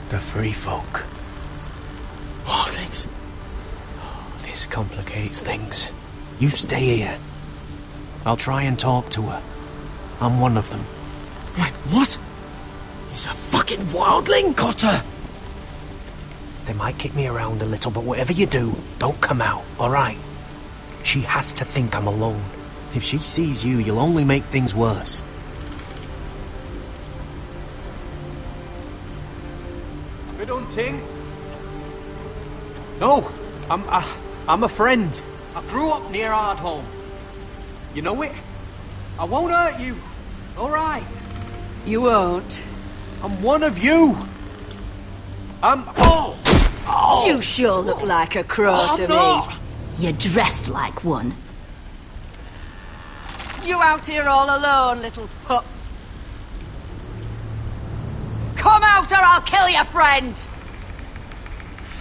The free folk. Wildlings. This complicates things. You stay here. I'll try and talk to her. I'm one of them. Wait, what? He's a fucking wildling, Cotter! They might kick me around a little, but whatever you do, don't come out, alright? She has to think I'm alone. If she sees you, you'll only make things worse. Good hunting. No, I'm a friend. I grew up near Ardholm. You know it? I won't hurt you. All right. You won't. I'm one of you. Oh! You sure look like a crow to no. me. You're dressed like one. You out here all alone, little pup? Come out or I'll kill your friend!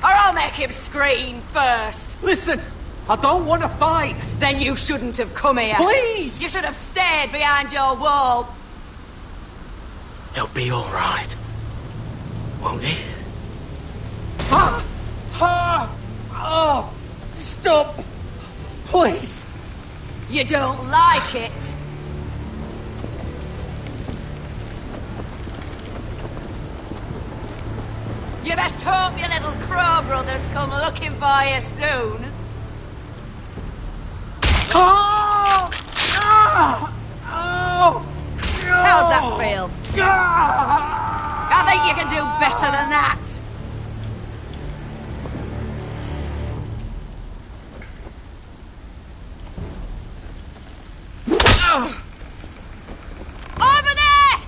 Or I'll make him scream first. Listen, I don't want to fight. Then you shouldn't have come here. Please! You should have stayed behind your wall. He'll be all right, won't he? Oh! Stop! Please! You don't like it. You best hope your little crow brothers come looking for you soon. Oh! How's that feel? I think you can do better than that. Over there!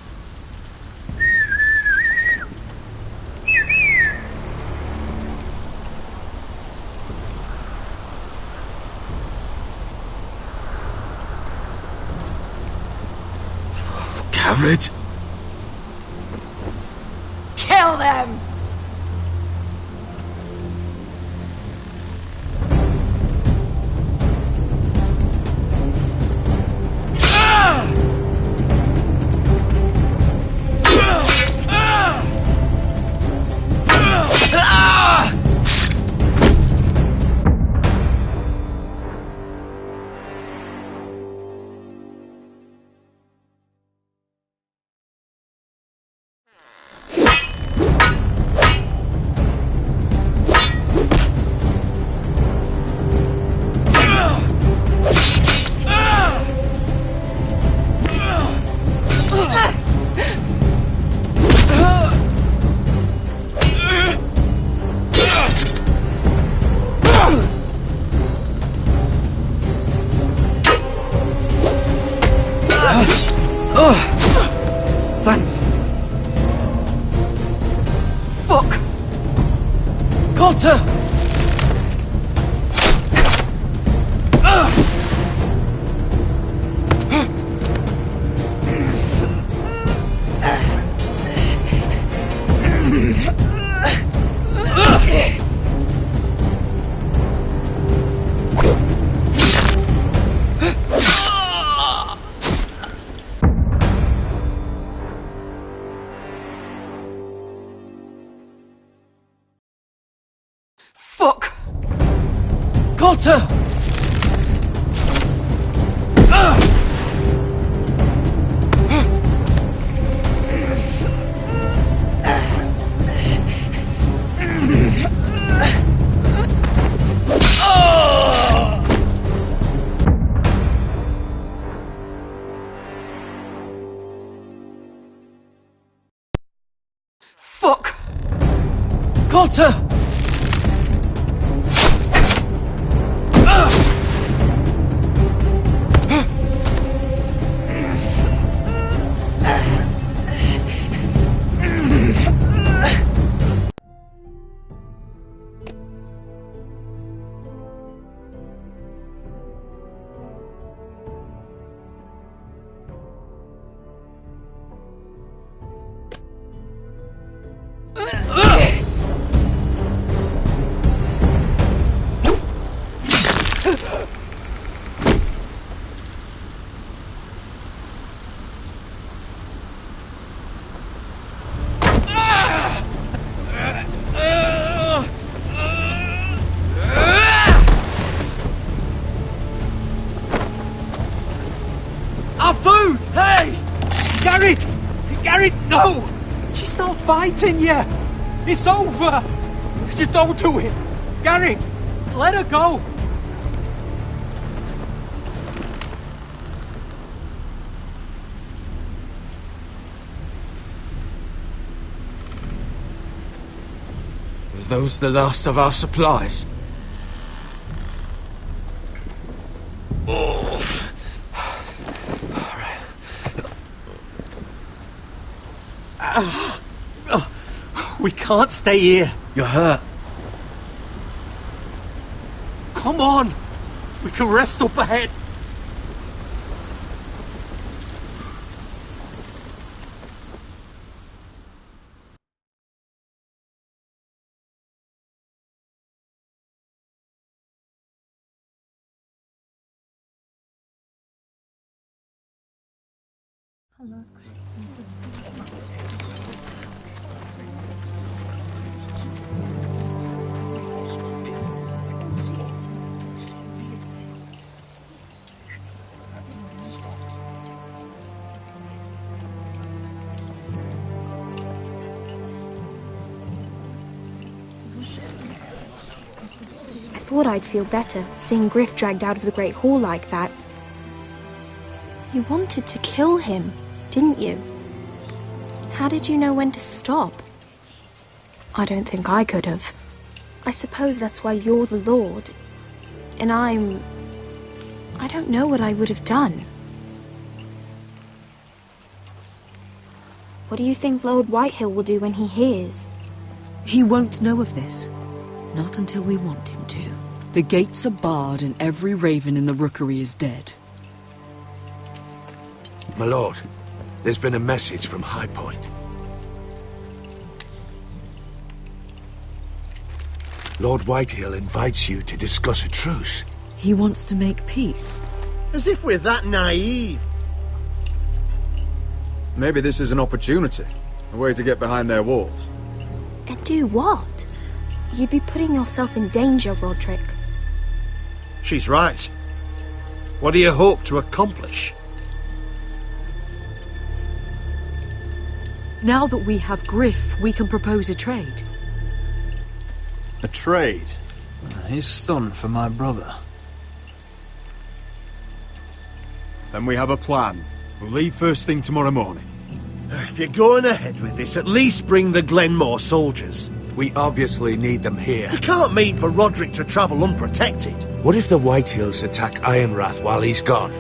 Garrett? Kill them! Thanks. Fuck! Cotter! Fuck! Cotter! Our food! Hey! Garrett! Garrett, no! She's not fighting yet! It's over! Just don't do it! Garrett! Let her go! Are those the last of our supplies? We can't stay here. You're hurt. Come on! We can rest up ahead. I thought I'd feel better seeing Griff dragged out of the Great Hall like that. You wanted to kill him, didn't you? How did you know when to stop? I don't think I could have. I suppose that's why you're the Lord. And I don't know what I would have done. What do you think Lord Whitehill will do when he hears? He won't know of this. Not until we want him to. The gates are barred and every raven in the rookery is dead. My lord, there's been a message from High Point. Lord Whitehill invites you to discuss a truce. He wants to make peace. As if we're that naive. Maybe this is an opportunity. A way to get behind their walls. And do what? You'd be putting yourself in danger, Roderick. She's right. What do you hope to accomplish? Now that we have Griff, we can propose a trade. A trade? His son for my brother. Then we have a plan. We'll leave first thing tomorrow morning. If you're going ahead with this, at least bring the Glenmore soldiers. We obviously need them here. You can't mean for Roderick to travel unprotected. What if the Whitehills attack Ironrath while he's gone?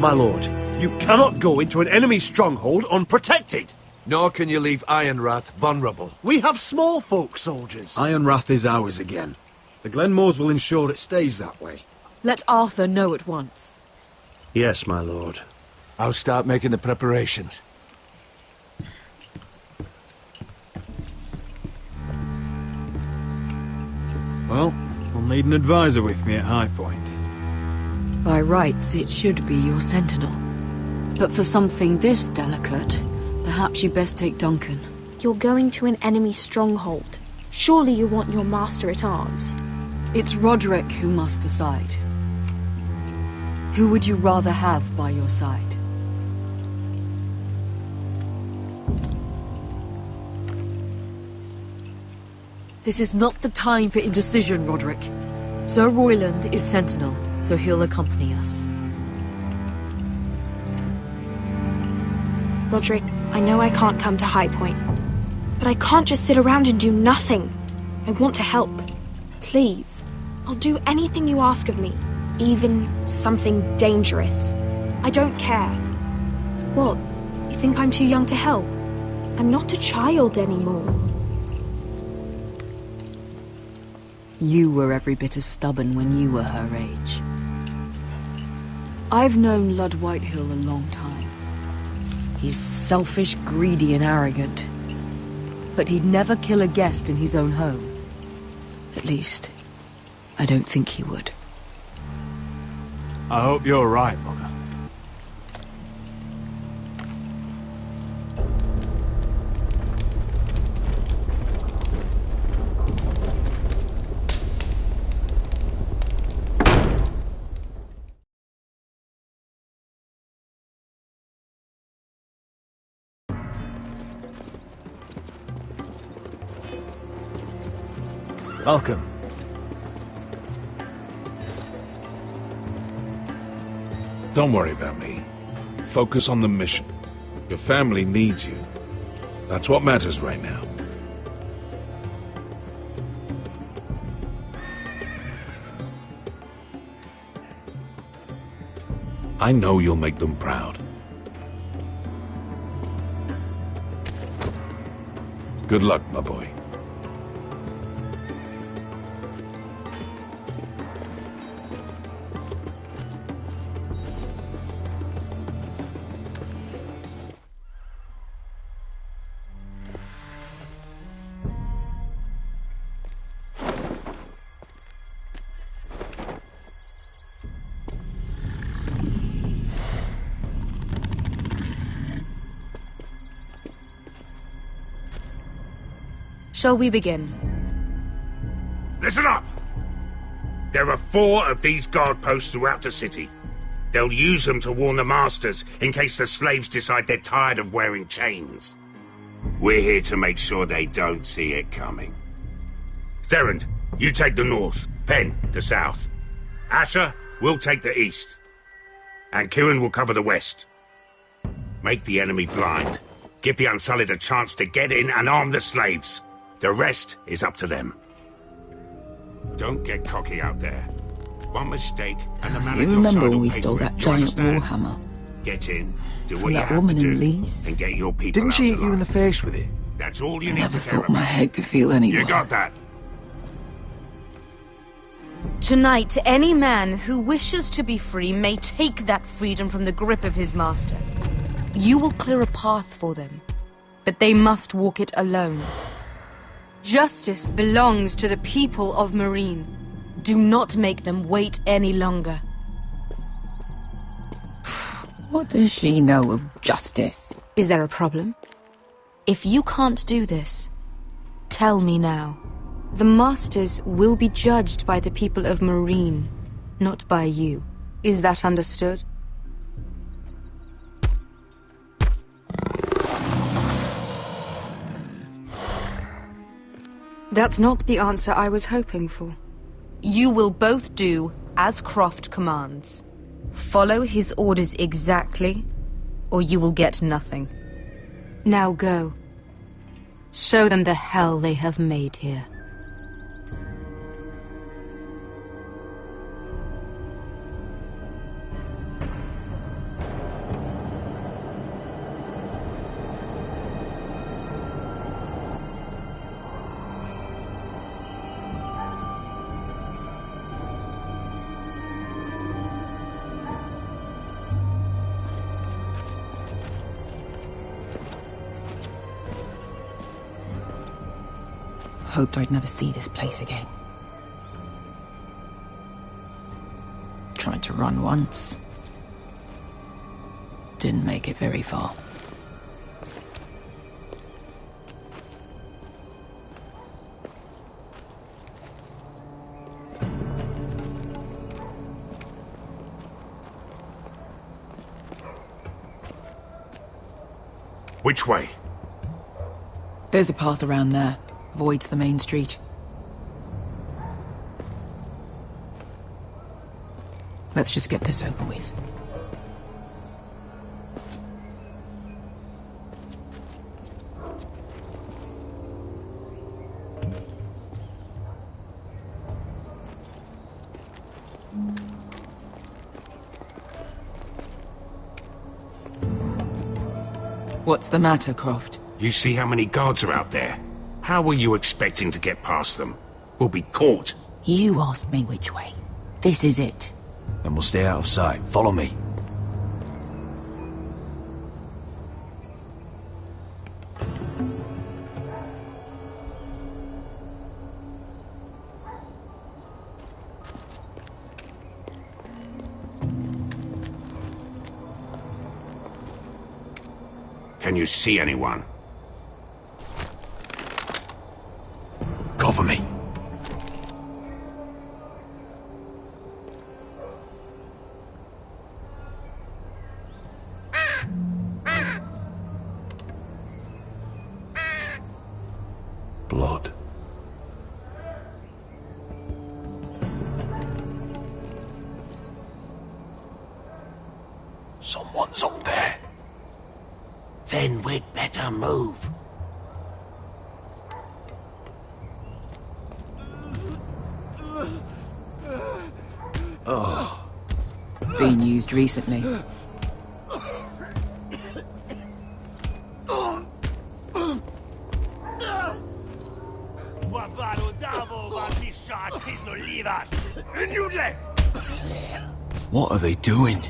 My lord, you cannot go into an enemy stronghold unprotected. Nor can you leave Ironrath vulnerable. We have small folk soldiers. Ironrath is ours again. The Glenmores will ensure it stays that way. Let Arthur know at once. Yes, my lord. I'll start making the preparations. Well, we'll need an advisor with me at High Point. By rights, it should be your sentinel. But for something this delicate, perhaps you best take Duncan. You're going to an enemy stronghold. Surely you want your master-at-arms. It's Roderick who must decide. Who would you rather have by your side? This is not the time for indecision, Roderick. Sir Royland is sentinel, so he'll accompany us. Roderick, I know I can't come to High Point, But I can't just sit around and do nothing. I want to help. Please. I'll do anything you ask of me. Even something dangerous. I don't care. What? You think I'm too young to help? I'm not a child anymore. You were every bit as stubborn when you were her age. I've known Lud Whitehill a long time. He's selfish, greedy, and arrogant. But he'd never kill a guest in his own home. At least, I don't think he would. I hope you're right, Mother. Welcome. Don't worry about me. Focus on the mission. Your family needs you. That's what matters right now. I know you'll make them proud. Good luck, my boy. Shall we begin? Listen up! There are 4 of these guard posts throughout the city. They'll use them to warn the masters in case the slaves decide they're tired of wearing chains. We're here to make sure they don't see it coming. Therend, you take the north. Penn, the south. Asher, we'll take the east. And Kieran will cover the west. Make the enemy blind. Give the Unsullied a chance to get in and arm the slaves. The rest is up to them. Don't get cocky out there. One mistake and the man You at your remember side when will we pay stole for it. that You giant understand? warhammer? Get in, do From what you that have woman to do, in Lees? and get your people Didn't out she hit alive. you in the face with it? That's all you I need never to care thought my about. head could feel any You worse. got that? Tonight, any man who wishes to be free may take that freedom from the grip of his master. You will clear a path for them, but they must walk it alone. Justice belongs to the people of Meereen. Do not make them wait any longer. What does she know of justice? Is there a problem? If you can't do this, tell me now. The Masters will be judged by the people of Meereen, not by you. Is that understood? That's not the answer I was hoping for. You will both do as Croft commands. Follow his orders exactly, or you will get nothing. Now go. Show them the hell they have made here. Hoped I'd never see this place again. Tried to run once. Didn't make it very far. Which way? There's a path around there. Avoids the main street. Let's just get this over with. What's the matter, Croft? You see how many guards are out there? How were you expecting to get past them? We'll be caught. You asked me which way. This is it. Then we'll stay out of sight. Follow me. Can you see anyone? Cover me. Blood. Someone's up there. Then we'd better move. Oh. Been used recently. What are they doing?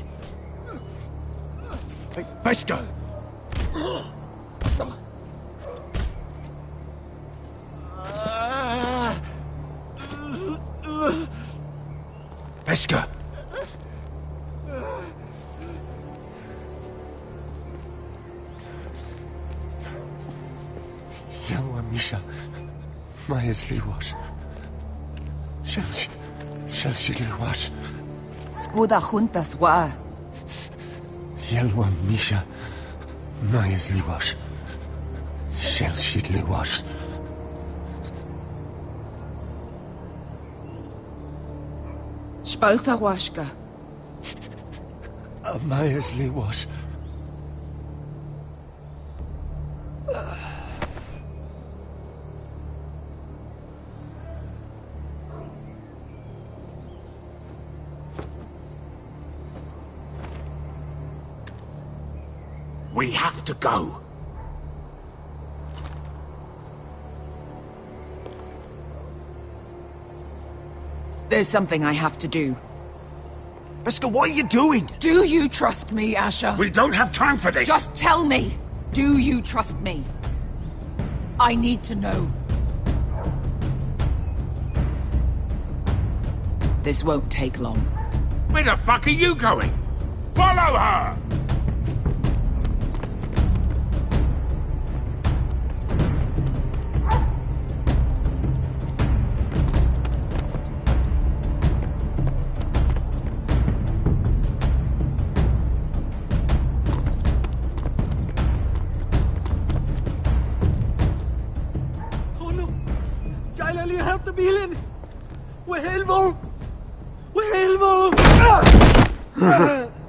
Hey, Beskha! Beskha! Yelwa Misha, Majesli wash. Shelshi wash. Skuda juntas wa. Yelwa Misha, Majesli wash. Shelshi wash. Spalsa washka. Majesli wash. We have to go. There's something I have to do. Beskha, what are you doing? Do you trust me, Asher? We don't have time for this! Just tell me! Do you trust me? I need to know. This won't take long. Where the fuck are you going? Follow her!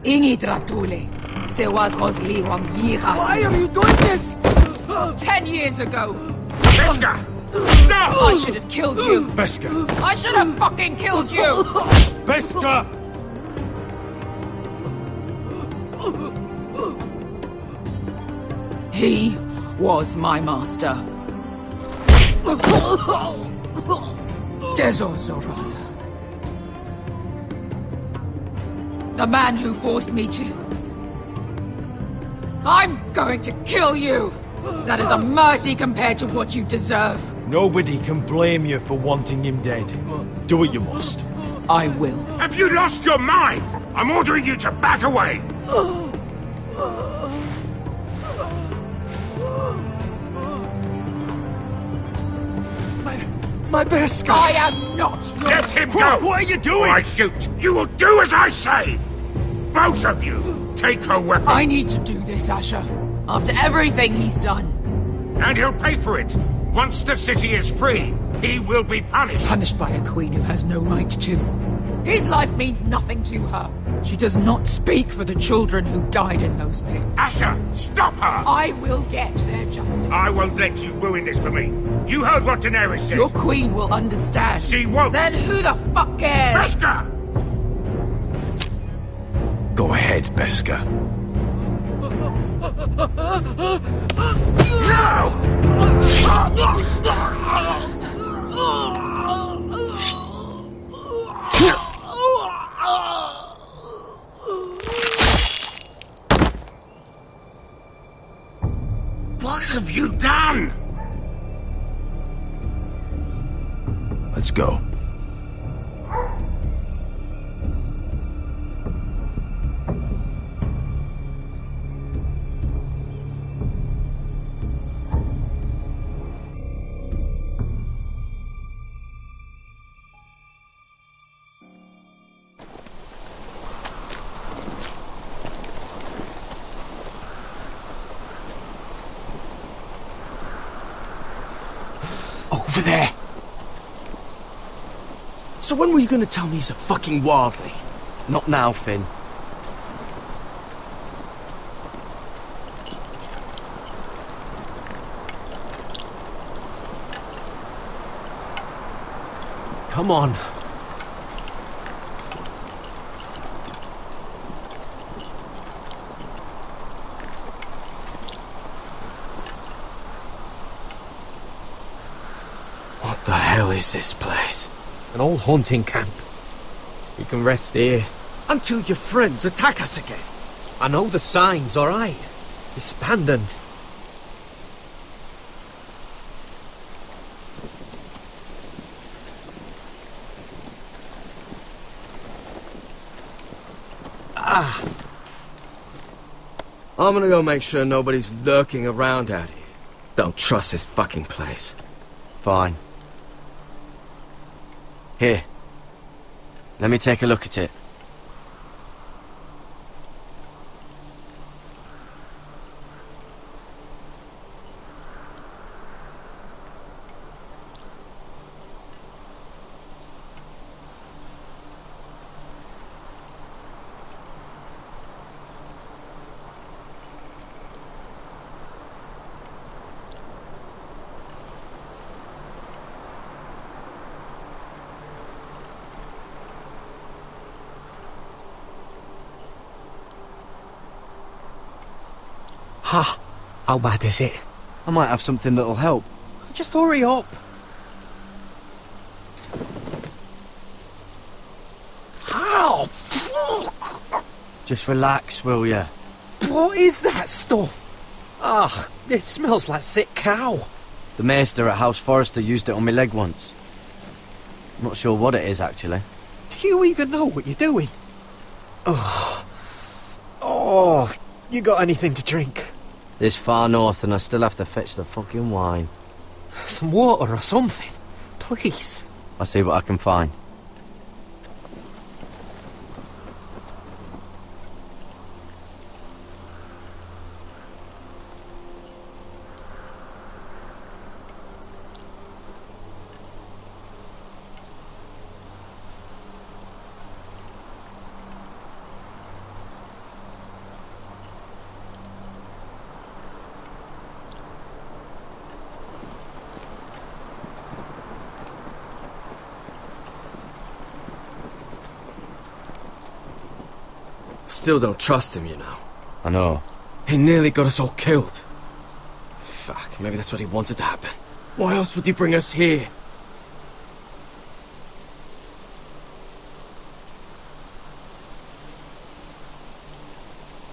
Ingi Dratule. Se was Rosli Wang Yiras. Why are you doing this? 10 years ago. Beskha! Stop! I should have killed you. Beskha! I should have fucking killed you. Beskha! He was my master. Dezor Zoraza. The man who forced me to... I'm going to kill you! That is a mercy compared to what you deserve. Nobody can blame you for wanting him dead. Do what you must. I will. Have you lost your mind? I'm ordering you to back away! My Beskha! I am not your... Let him Croft, go! what are you doing? Or I shoot! You will do as I say! Both of you! Take her weapon! I need to do this, Asher. After everything he's done. And he'll pay for it! Once the city is free, he will be punished! Punished by a queen who has no right to. His life means nothing to her. She does not speak for the children who died in those pits. Asher, stop her! I will get their justice. I won't let you ruin this for me. You heard what Daenerys said. Your queen will understand. She won't. Then who the fuck cares? Beskha! Go ahead, Beskha. What have you done? Let's go. Over there! So when were you gonna tell me he's a fucking wildling? Not now, Finn. Come on. What the hell is this place? An old hunting camp. We can rest here. Until your friends attack us again. I know the signs, alright? It's abandoned. I'm gonna go make sure nobody's lurking around out here. Don't trust this fucking place. Fine. Here. Let me take a look at it. Ha! How bad is it? I might have something that'll help. Just hurry up. Ow! Fuck! Just relax, will ya? What is that stuff? Ah, it smells like sick cow. The maester at House Forrester used it on my leg once. I'm not sure what it is, actually. Do you even know what you're doing? Oh, you got anything to drink? This far north and I still have to fetch the fucking wine. Some water or something, please. I'll see what I can find. Still don't trust him, you know. I know. He nearly got us all killed. Fuck, maybe that's what he wanted to happen. Why else would he bring us here?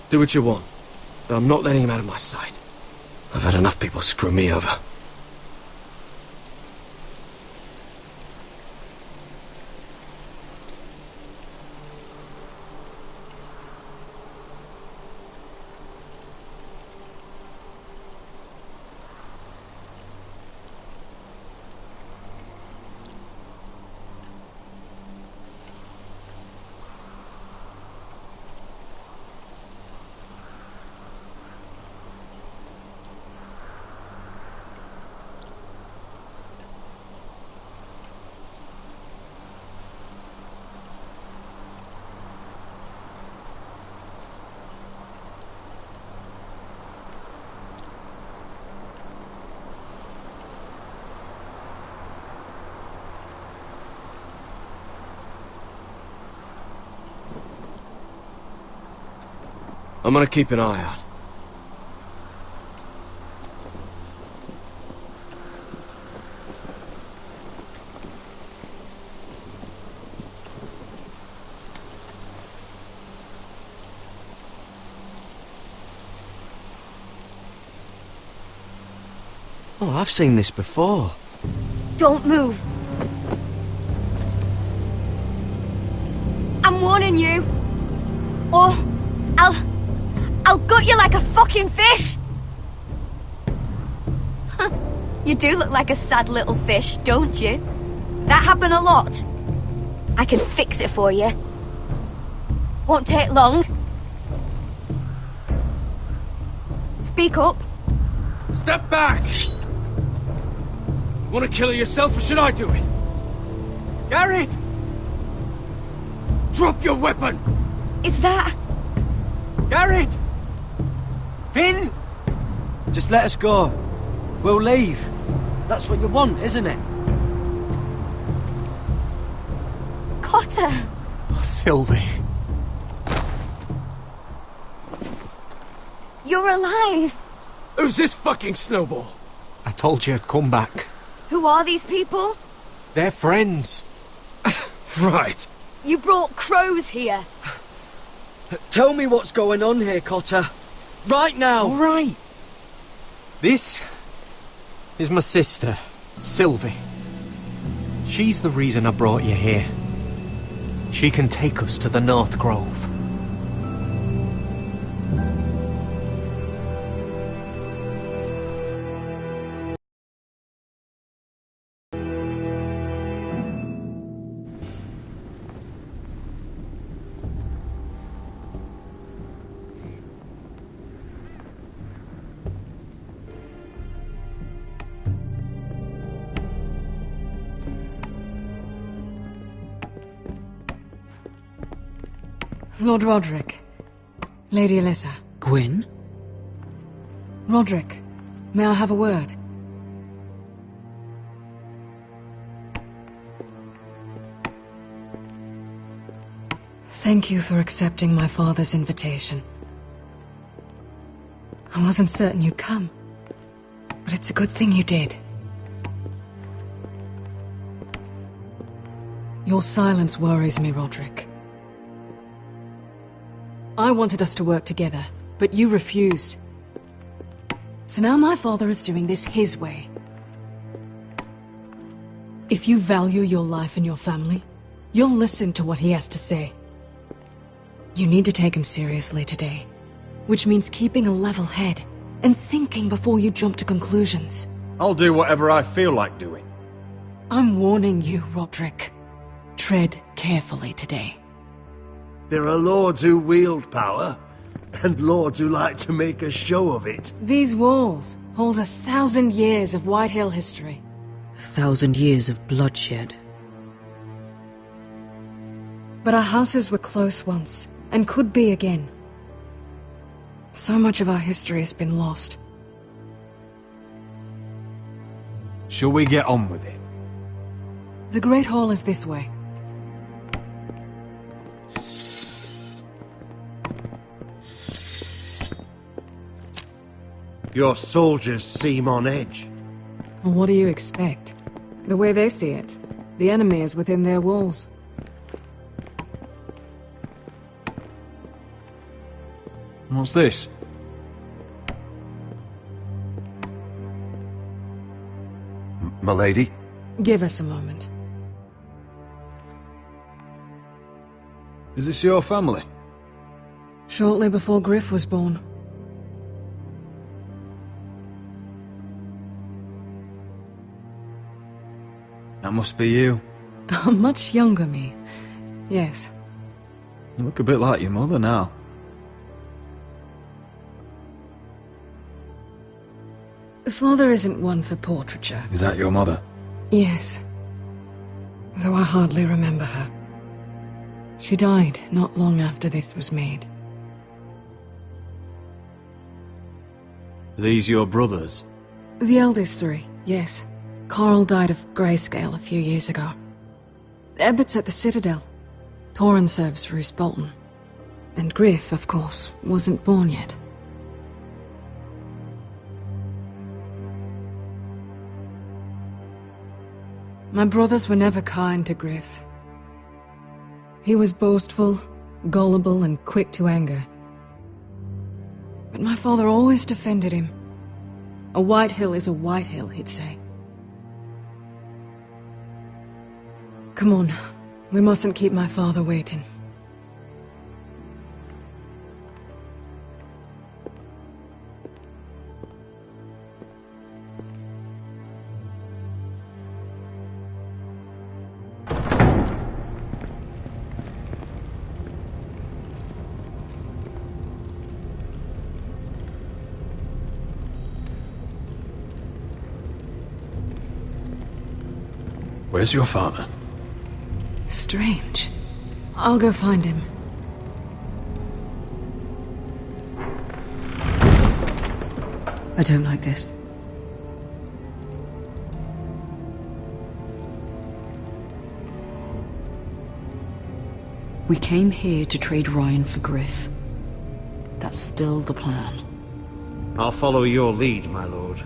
Do what you want, but I'm not letting him out of my sight. I've had enough people screw me over. I'm gonna keep an eye out. Oh, I've seen this before. Don't move. I'm warning you. Or I'll gut you like a fucking fish. You do look like a sad little fish, don't you? That happen a lot. I can fix it for you. Won't take long. Speak up. Step back! Want to kill her yourself, or should I do it? Garrett! Drop your weapon! Is that... Garrett! Finn! Just let us go. We'll leave. That's what you want, isn't it? Cotter! Oh, Sylvie. You're alive! Who's this fucking snowball? I told you I'd come back. Who are these people? They're friends. Right. You brought crows here. Tell me what's going on here, Cotter. Right now! All right. This is my sister, Sylvie. She's the reason I brought you here. She can take us to the North Grove. Lord Roderick. Lady Alyssa. Gwyn? Roderick, may I have a word? Thank you for accepting my father's invitation. I wasn't certain you'd come, but it's a good thing you did. Your silence worries me, Roderick. I wanted us to work together, but you refused. So now my father is doing this his way. If you value your life and your family, you'll listen to what he has to say. You need to take him seriously today, which means keeping a level head and thinking before you jump to conclusions. I'll do whatever I feel like doing. I'm warning you, Roderick. Tread carefully today. There are lords who wield power, and lords who like to make a show of it. These walls hold 1,000 years of Whitehill history. 1,000 years of bloodshed. But our houses were close once, and could be again. So much of our history has been lost. Shall we get on with it? The Great Hall is this way. Your soldiers seem on edge. Well, what do you expect? The way they see it, the enemy is within their walls. What's this? My lady? Give us a moment. Is this your family? Shortly before Griff was born. That must be you. A much younger me. Yes. You look a bit like your mother now. Father isn't one for portraiture. Is that your mother? Yes. Though I hardly remember her. She died not long after this was made. Are these your brothers? The eldest three, yes. Carl died of grayscale a few years ago. Ebbett's at the Citadel. Torrin serves Roose Bolton. And Griff, of course, wasn't born yet. My brothers were never kind to Griff. He was boastful, gullible, and quick to anger. But my father always defended him. A white hill is a white hill, he'd say. Come on. We mustn't keep my father waiting. Where's your father? Strange. I'll go find him. I don't like this. We came here to trade Ryan for Griff. That's still the plan. I'll follow your lead, my lord.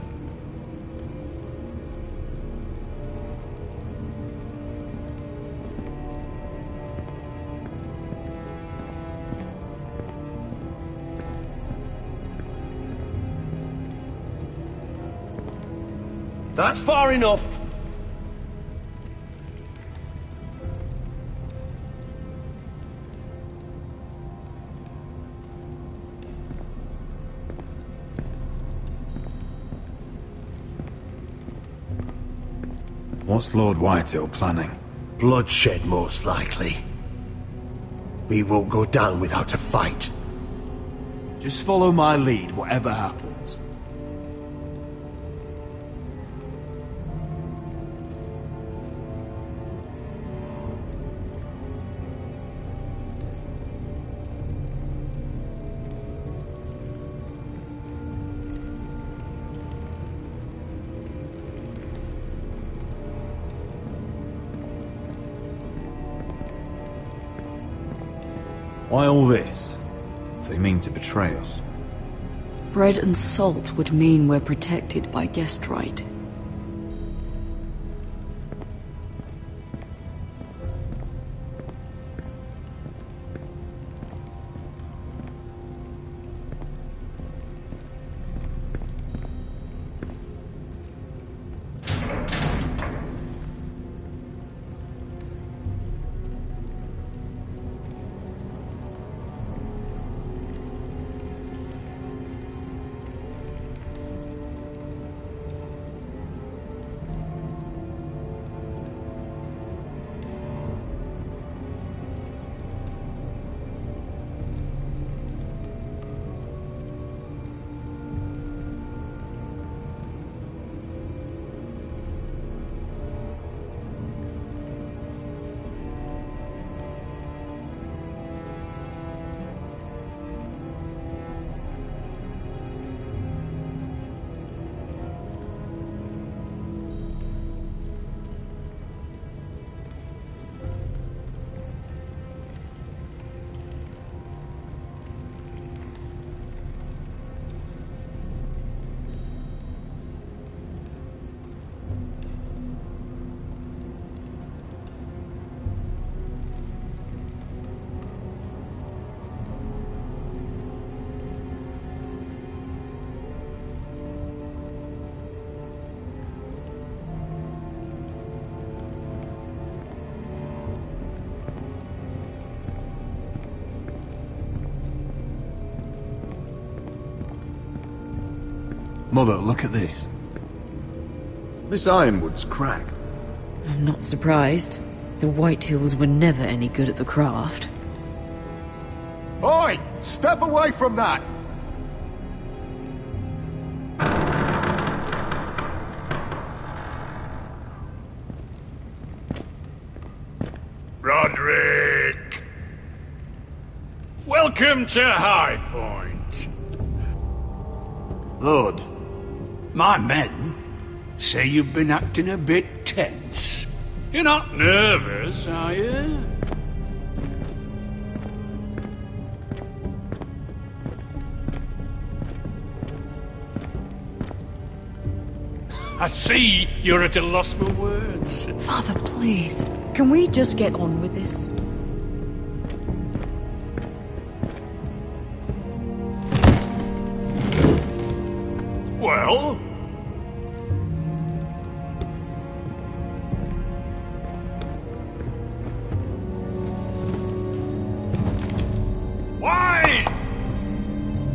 That's far enough. What's Lord Whitehill planning? Bloodshed, most likely. We won't go down without a fight. Just follow my lead, whatever happens. Why all this? If they mean to betray us. Bread and salt would mean we're protected by guest right. Mother, look at this. This ironwood's cracked. I'm not surprised. The Whitehills were never any good at the craft. Oi! Step away from that! Roderick! Welcome to High Point. Lord, my men say you've been acting a bit tense. You're not nervous, are you? I see you're at a loss for words. Father, please. Can we just get on with this? Well,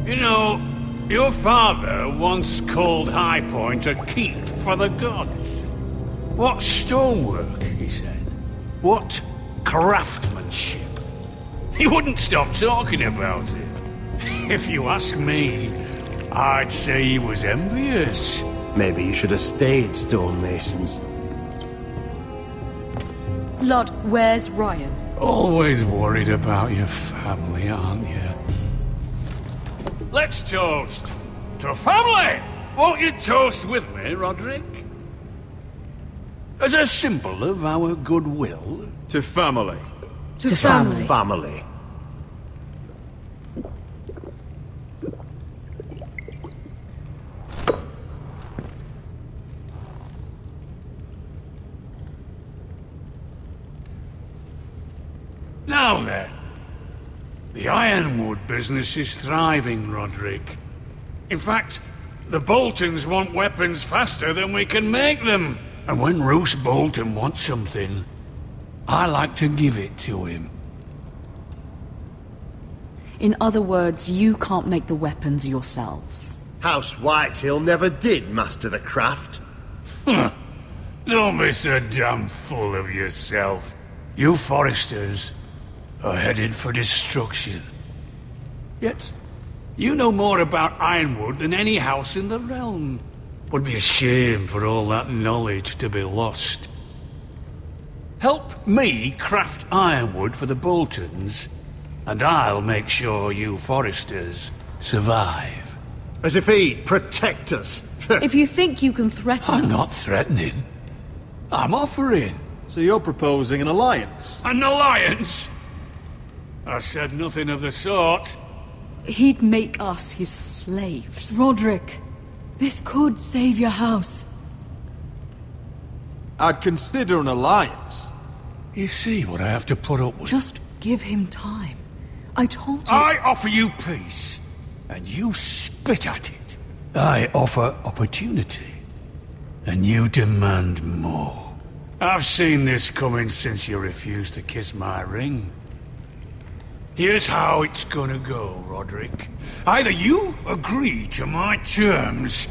You know, your father once called High Point a keep for the gods. What stonework, he said. What craftsmanship. He wouldn't stop talking about it. If you ask me, I'd say he was envious. Maybe you should have stayed stonemasons. Lord, where's Ryan? Always worried about your family, aren't you? Let's toast to family! Won't you toast with me, Roderick? As a symbol of our goodwill. To family. To family. Family. Now then, the Ironwood business is thriving, Roderick. In fact, the Boltons want weapons faster than we can make them. And when Roose Bolton wants something, I like to give it to him. In other words, you can't make the weapons yourselves. House Whitehill never did master the craft. Don't be so damn full of yourself. You Foresters are headed for destruction. Yet, you know more about Ironwood than any house in the realm. Would be a shame for all that knowledge to be lost. Help me craft ironwood for the Boltons, and I'll make sure you Foresters survive. As if he'd protect us. If you think you can threaten I'm us... not threatening. I'm offering. So you're proposing an alliance? An alliance? I said nothing of the sort. He'd make us his slaves. Roderick, this could save your house. I'd consider an alliance. You see what I have to put up with? Just give him time. I told you... I offer you peace, and you spit at it. I offer opportunity, and you demand more. I've seen this coming since you refused to kiss my ring. Here's how it's gonna go, Roderick. Either you agree to my terms,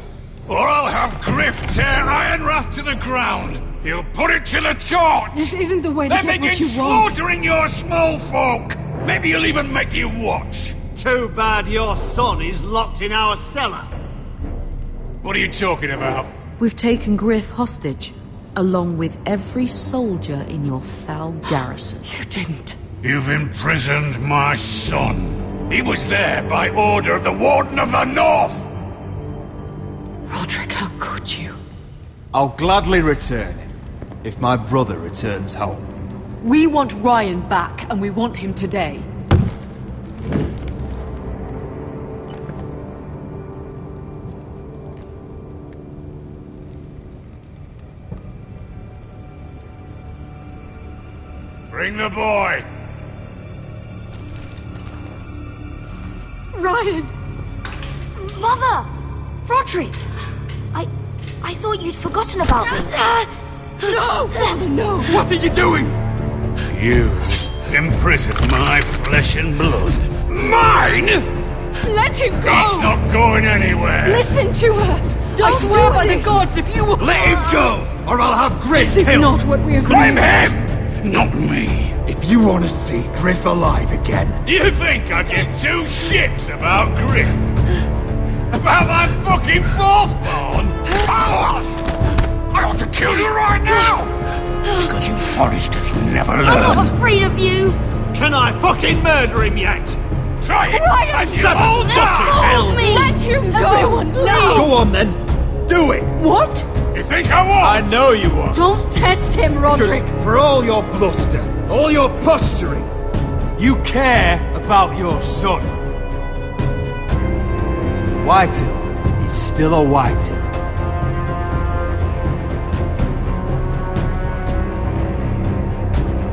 or I'll have Griff tear Ironrath to the ground. He'll put it to the torch. This isn't the way to then get what begin you want. slaughtering your small folk. Maybe he'll even make you watch. Too bad your son is locked in our cellar. What are you talking about? We've taken Griff hostage, along with every soldier in your foul garrison. You didn't. You've imprisoned my son. He was there by order of the Warden of the North. Roderick, how could you? I'll gladly return him, if my brother returns home. We want Ryan back, and we want him today. Bring the boy. Ryan! Mother! Roderick! I thought you'd forgotten about me. No! Father, no! What are you doing? You imprisoned my flesh and blood. Mine? Let him go! He's not going anywhere. Listen to her! Don't I swear do by this. the gods, if you will... Let him go, or I'll have Griff This is killed. not what we agreed. Blame him, not me. If you want to see Griff alive again... You think I give two shits about Griff? About my fucking fourthborn? I ought to kill you right now! Because you Foresters never learn. I'm not afraid of you! Can I fucking murder him yet? Try it! Ryan, and son you'll of die! hell! Let him go! Everyone, please! Go on then. Do it. What? You think I won't? I know you won't. Don't test him, Roderick! Because for all your bluster, all your posturing, you care about your son. Whitehill is still a Whitehill.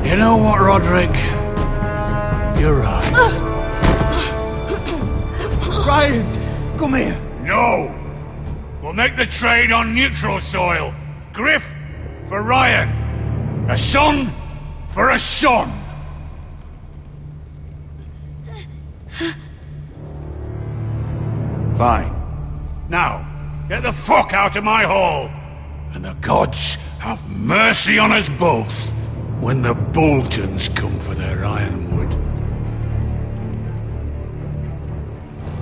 You know what, Roderick? You're right. Ryan, come here. No! We'll make the trade on neutral soil. Griff for Ryan. A son for a son. Fine. Now, get the fuck out of my hall! And the gods have mercy on us both when the Boltons come for their ironwood.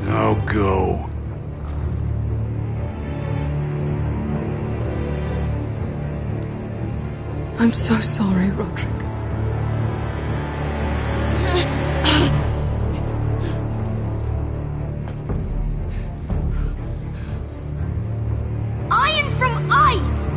Now go. I'm so sorry, Roderick. Iron from ice!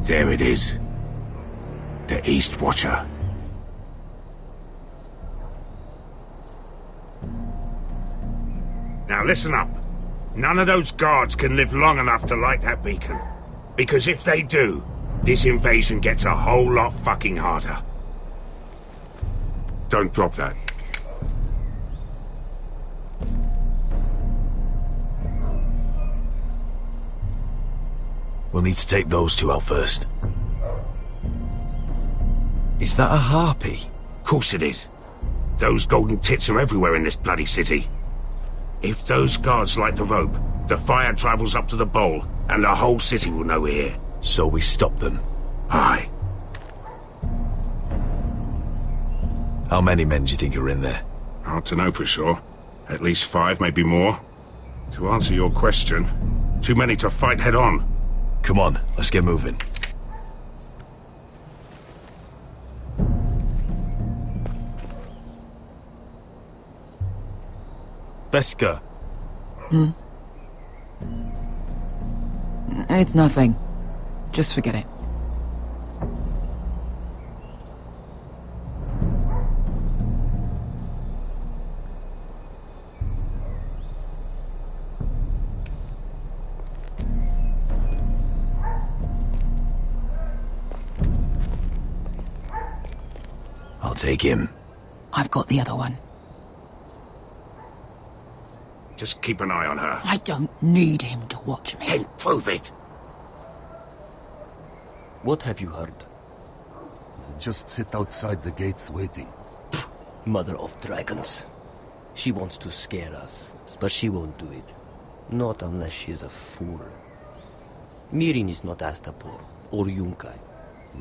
There it is. The East Watcher. Now listen up. None of those guards can live long enough to light that beacon. Because if they do, this invasion gets a whole lot fucking harder. Don't drop that. We'll need to take those two out first. Is that a harpy? Course it is. Those golden tits are everywhere in this bloody city. If those guards light the rope, the fire travels up to the bowl, and the whole city will know we're here. So we stop them? Aye. How many men do you think are in there? Hard to know for sure. At least 5, maybe more. To answer your question, too many to fight head on. Come on, let's get moving. Beskha. It's nothing. Just forget it. I'll take him. I've got the other one. Just keep an eye on her. I don't need him to watch me. Then prove it. What have you heard? Just sit outside the gates waiting. Mother of dragons. She wants to scare us, but she won't do it. Not unless she's a fool. Mirin is not Astapor or Yunkai.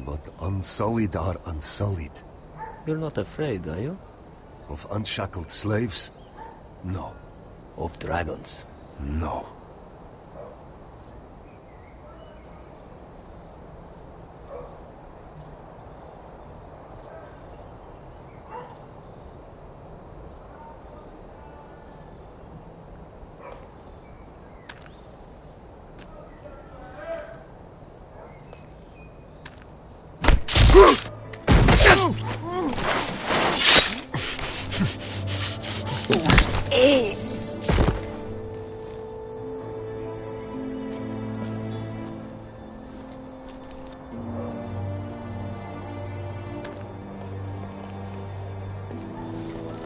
But unsullied are unsullied. You're not afraid, are you? Of unshackled slaves? No. Of dragons? No.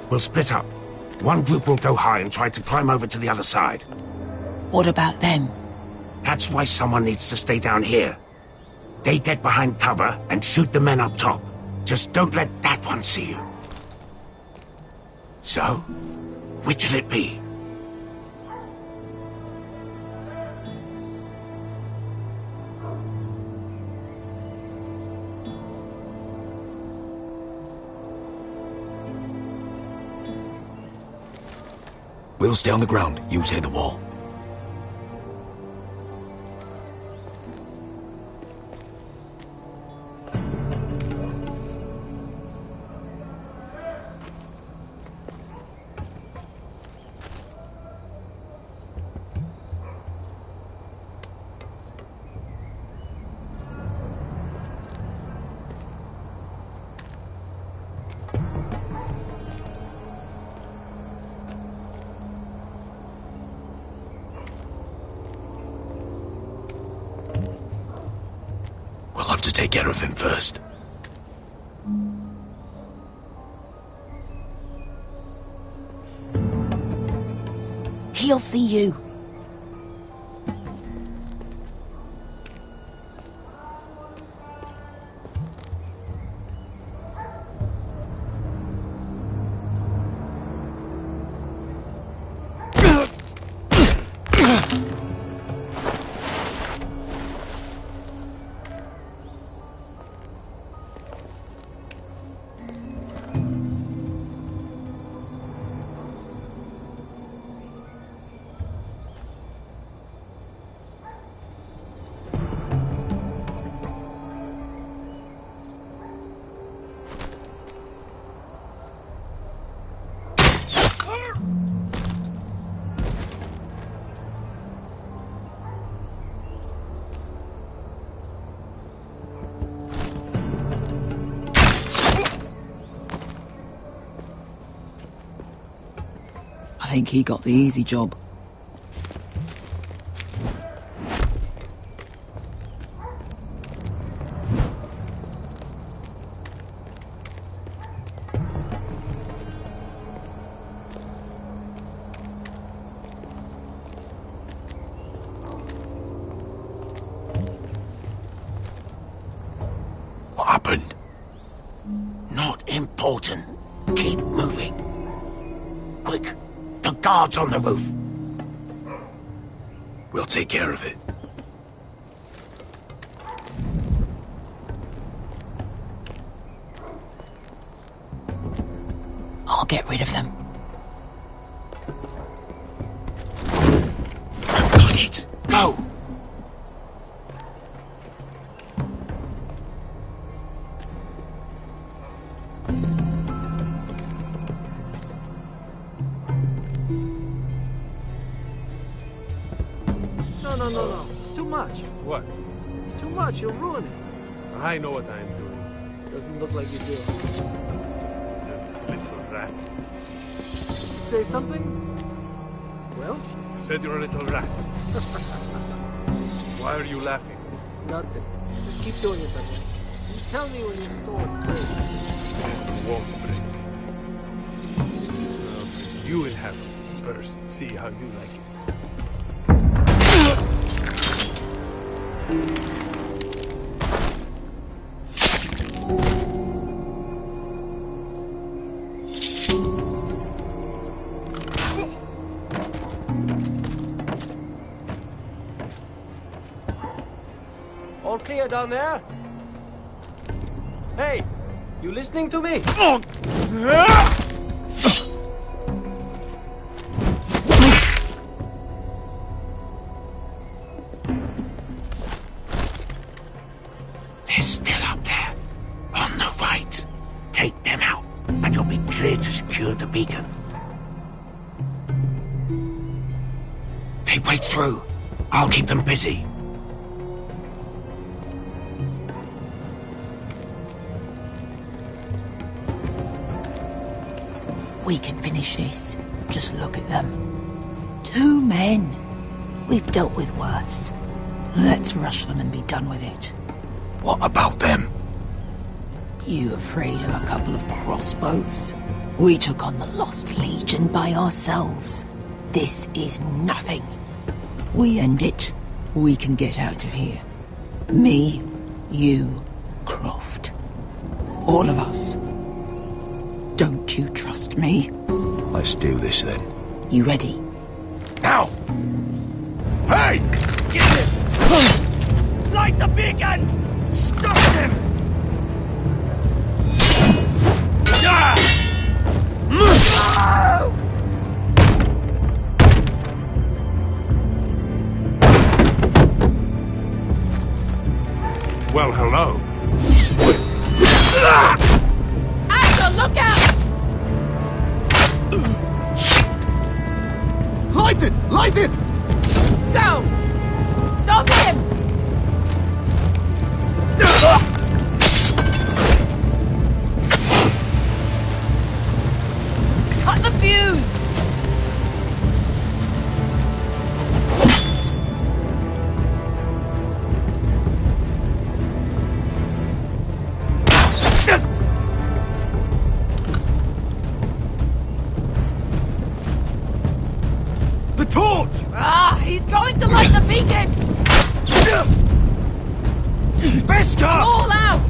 We'll split up. One group will go high and try to climb over to the other side. What about them? That's why someone needs to stay down here. They get behind cover and shoot the men up top. Just don't let that one see you. So, which'll it be? We'll stay on the ground. You take the wall. We'll have to take care of him first. He'll see you. I think he got the easy job. What happened? Not important. Keep moving. Quick. The guards on the roof. We'll take care of it. I'll get rid of them. I've got it. Go! No. It's too much. What? It's too much. You'll ruin it. I know what I'm doing. Doesn't look like you do. Just a little rat. Say something? Well? I said you're a little rat. Why are you laughing? Nothing. Just keep doing it that way. You tell me when your sword breaks. It won't break. You will have it first. See how you like it. All clear down there? Hey, you listening to me? They're still up there. On the right. Take them out, and you'll be clear to secure the beacon. They break through. I'll keep them busy. We can finish this. Just look at them. 2 men. We've dealt with worse. Let's rush them and be done with it. What about them? You afraid of a couple of crossbows? We took on the Lost Legion by ourselves. This is nothing. We end it. We can get out of here. Me, you, Croft. All of us. Don't you trust me? Let's do this then. You ready? Now! Hey! Get him! Light the beacon! Stop him! Well, hello. Asher, look out! Light it! Light it! Go! Stop him! Cut the fuse! torch! Ah, he's going to light the beacon! Beskar! All out!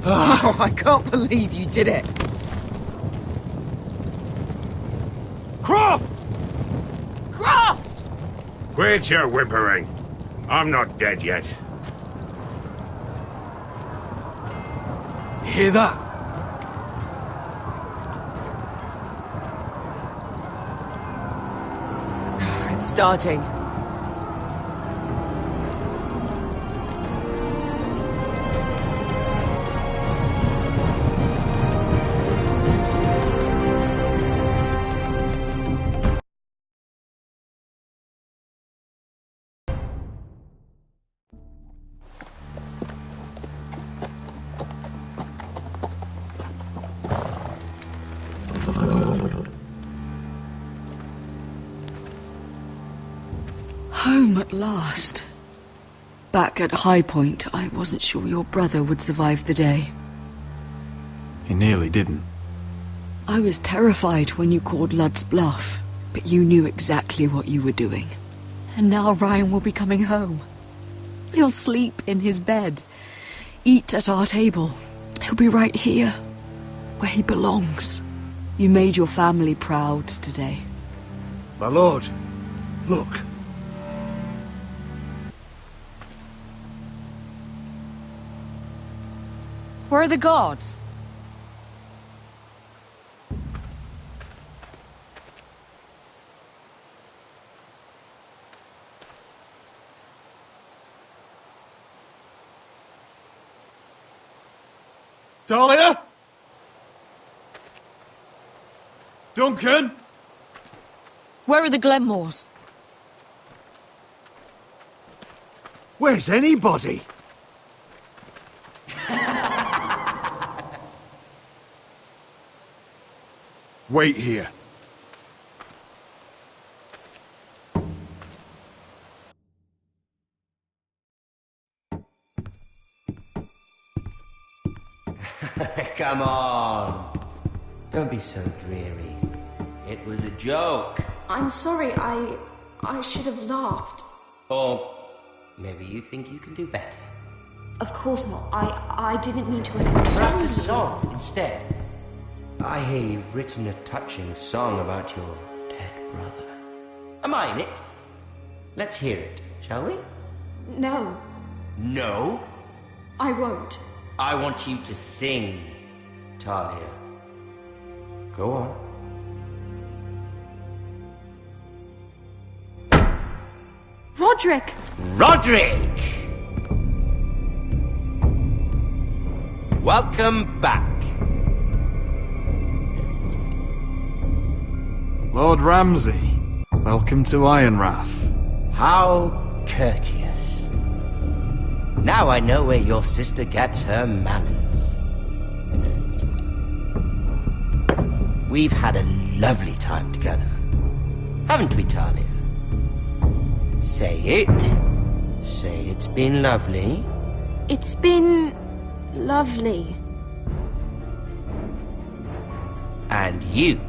Oh, I can't believe you did it. Croft! Croft! Quit your whimpering. I'm not dead yet. You hear that? It's starting. Home at last. Back at High Point, I wasn't sure your brother would survive the day. He nearly didn't. I was terrified when you called Ludd's bluff, but you knew exactly what you were doing. And now Ryan will be coming home. He'll sleep in his bed, eat at our table. He'll be right here, where he belongs. You made your family proud today. My lord, look. Where are the gods? Talia? Duncan? Where are the Glenmores? Where's anybody? Wait here. Come on. Don't be so dreary. It was a joke. I'm sorry, I should have laughed. Or maybe you think you can do better. Of course not. I didn't mean to offend. Perhaps a song instead. I hear you've written a touching song about your dead brother. Am I in it? Let's hear it, shall we? No, No? I won't. I want you to sing, Talia. Go on. Roderick! Roderick! Welcome back. Lord Ramsay, welcome to Ironrath. How courteous. Now I know where your sister gets her manners. We've had a lovely time together, haven't we, Talia? Say it. Say it's been lovely. It's been lovely. And you?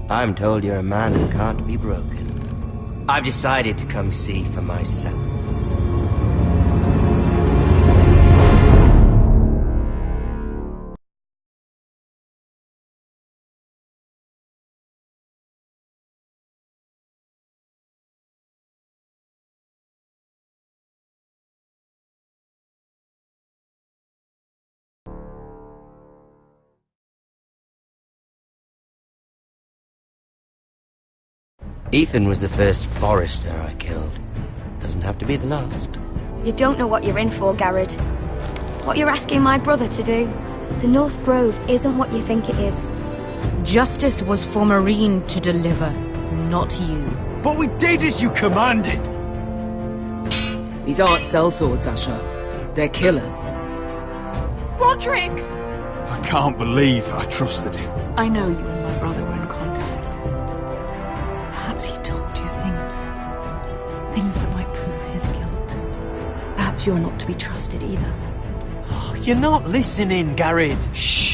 I'm told you're a man who can't be broken. I've decided to come see for myself. Ethan was the first Forrester I killed. Doesn't have to be the last. You don't know what you're in for, Garrett. What you're asking my brother to do. The North Grove isn't what you think it is. Justice was for Marine to deliver, not you. But we did as you commanded! These aren't sellswords, Asher. They're killers. Roderick! I can't believe I trusted him. I know you and my brother were in contact. Perhaps he told you things. Things that might prove his guilt. Perhaps you're not to be trusted either. You're not listening, Garrett. Shh!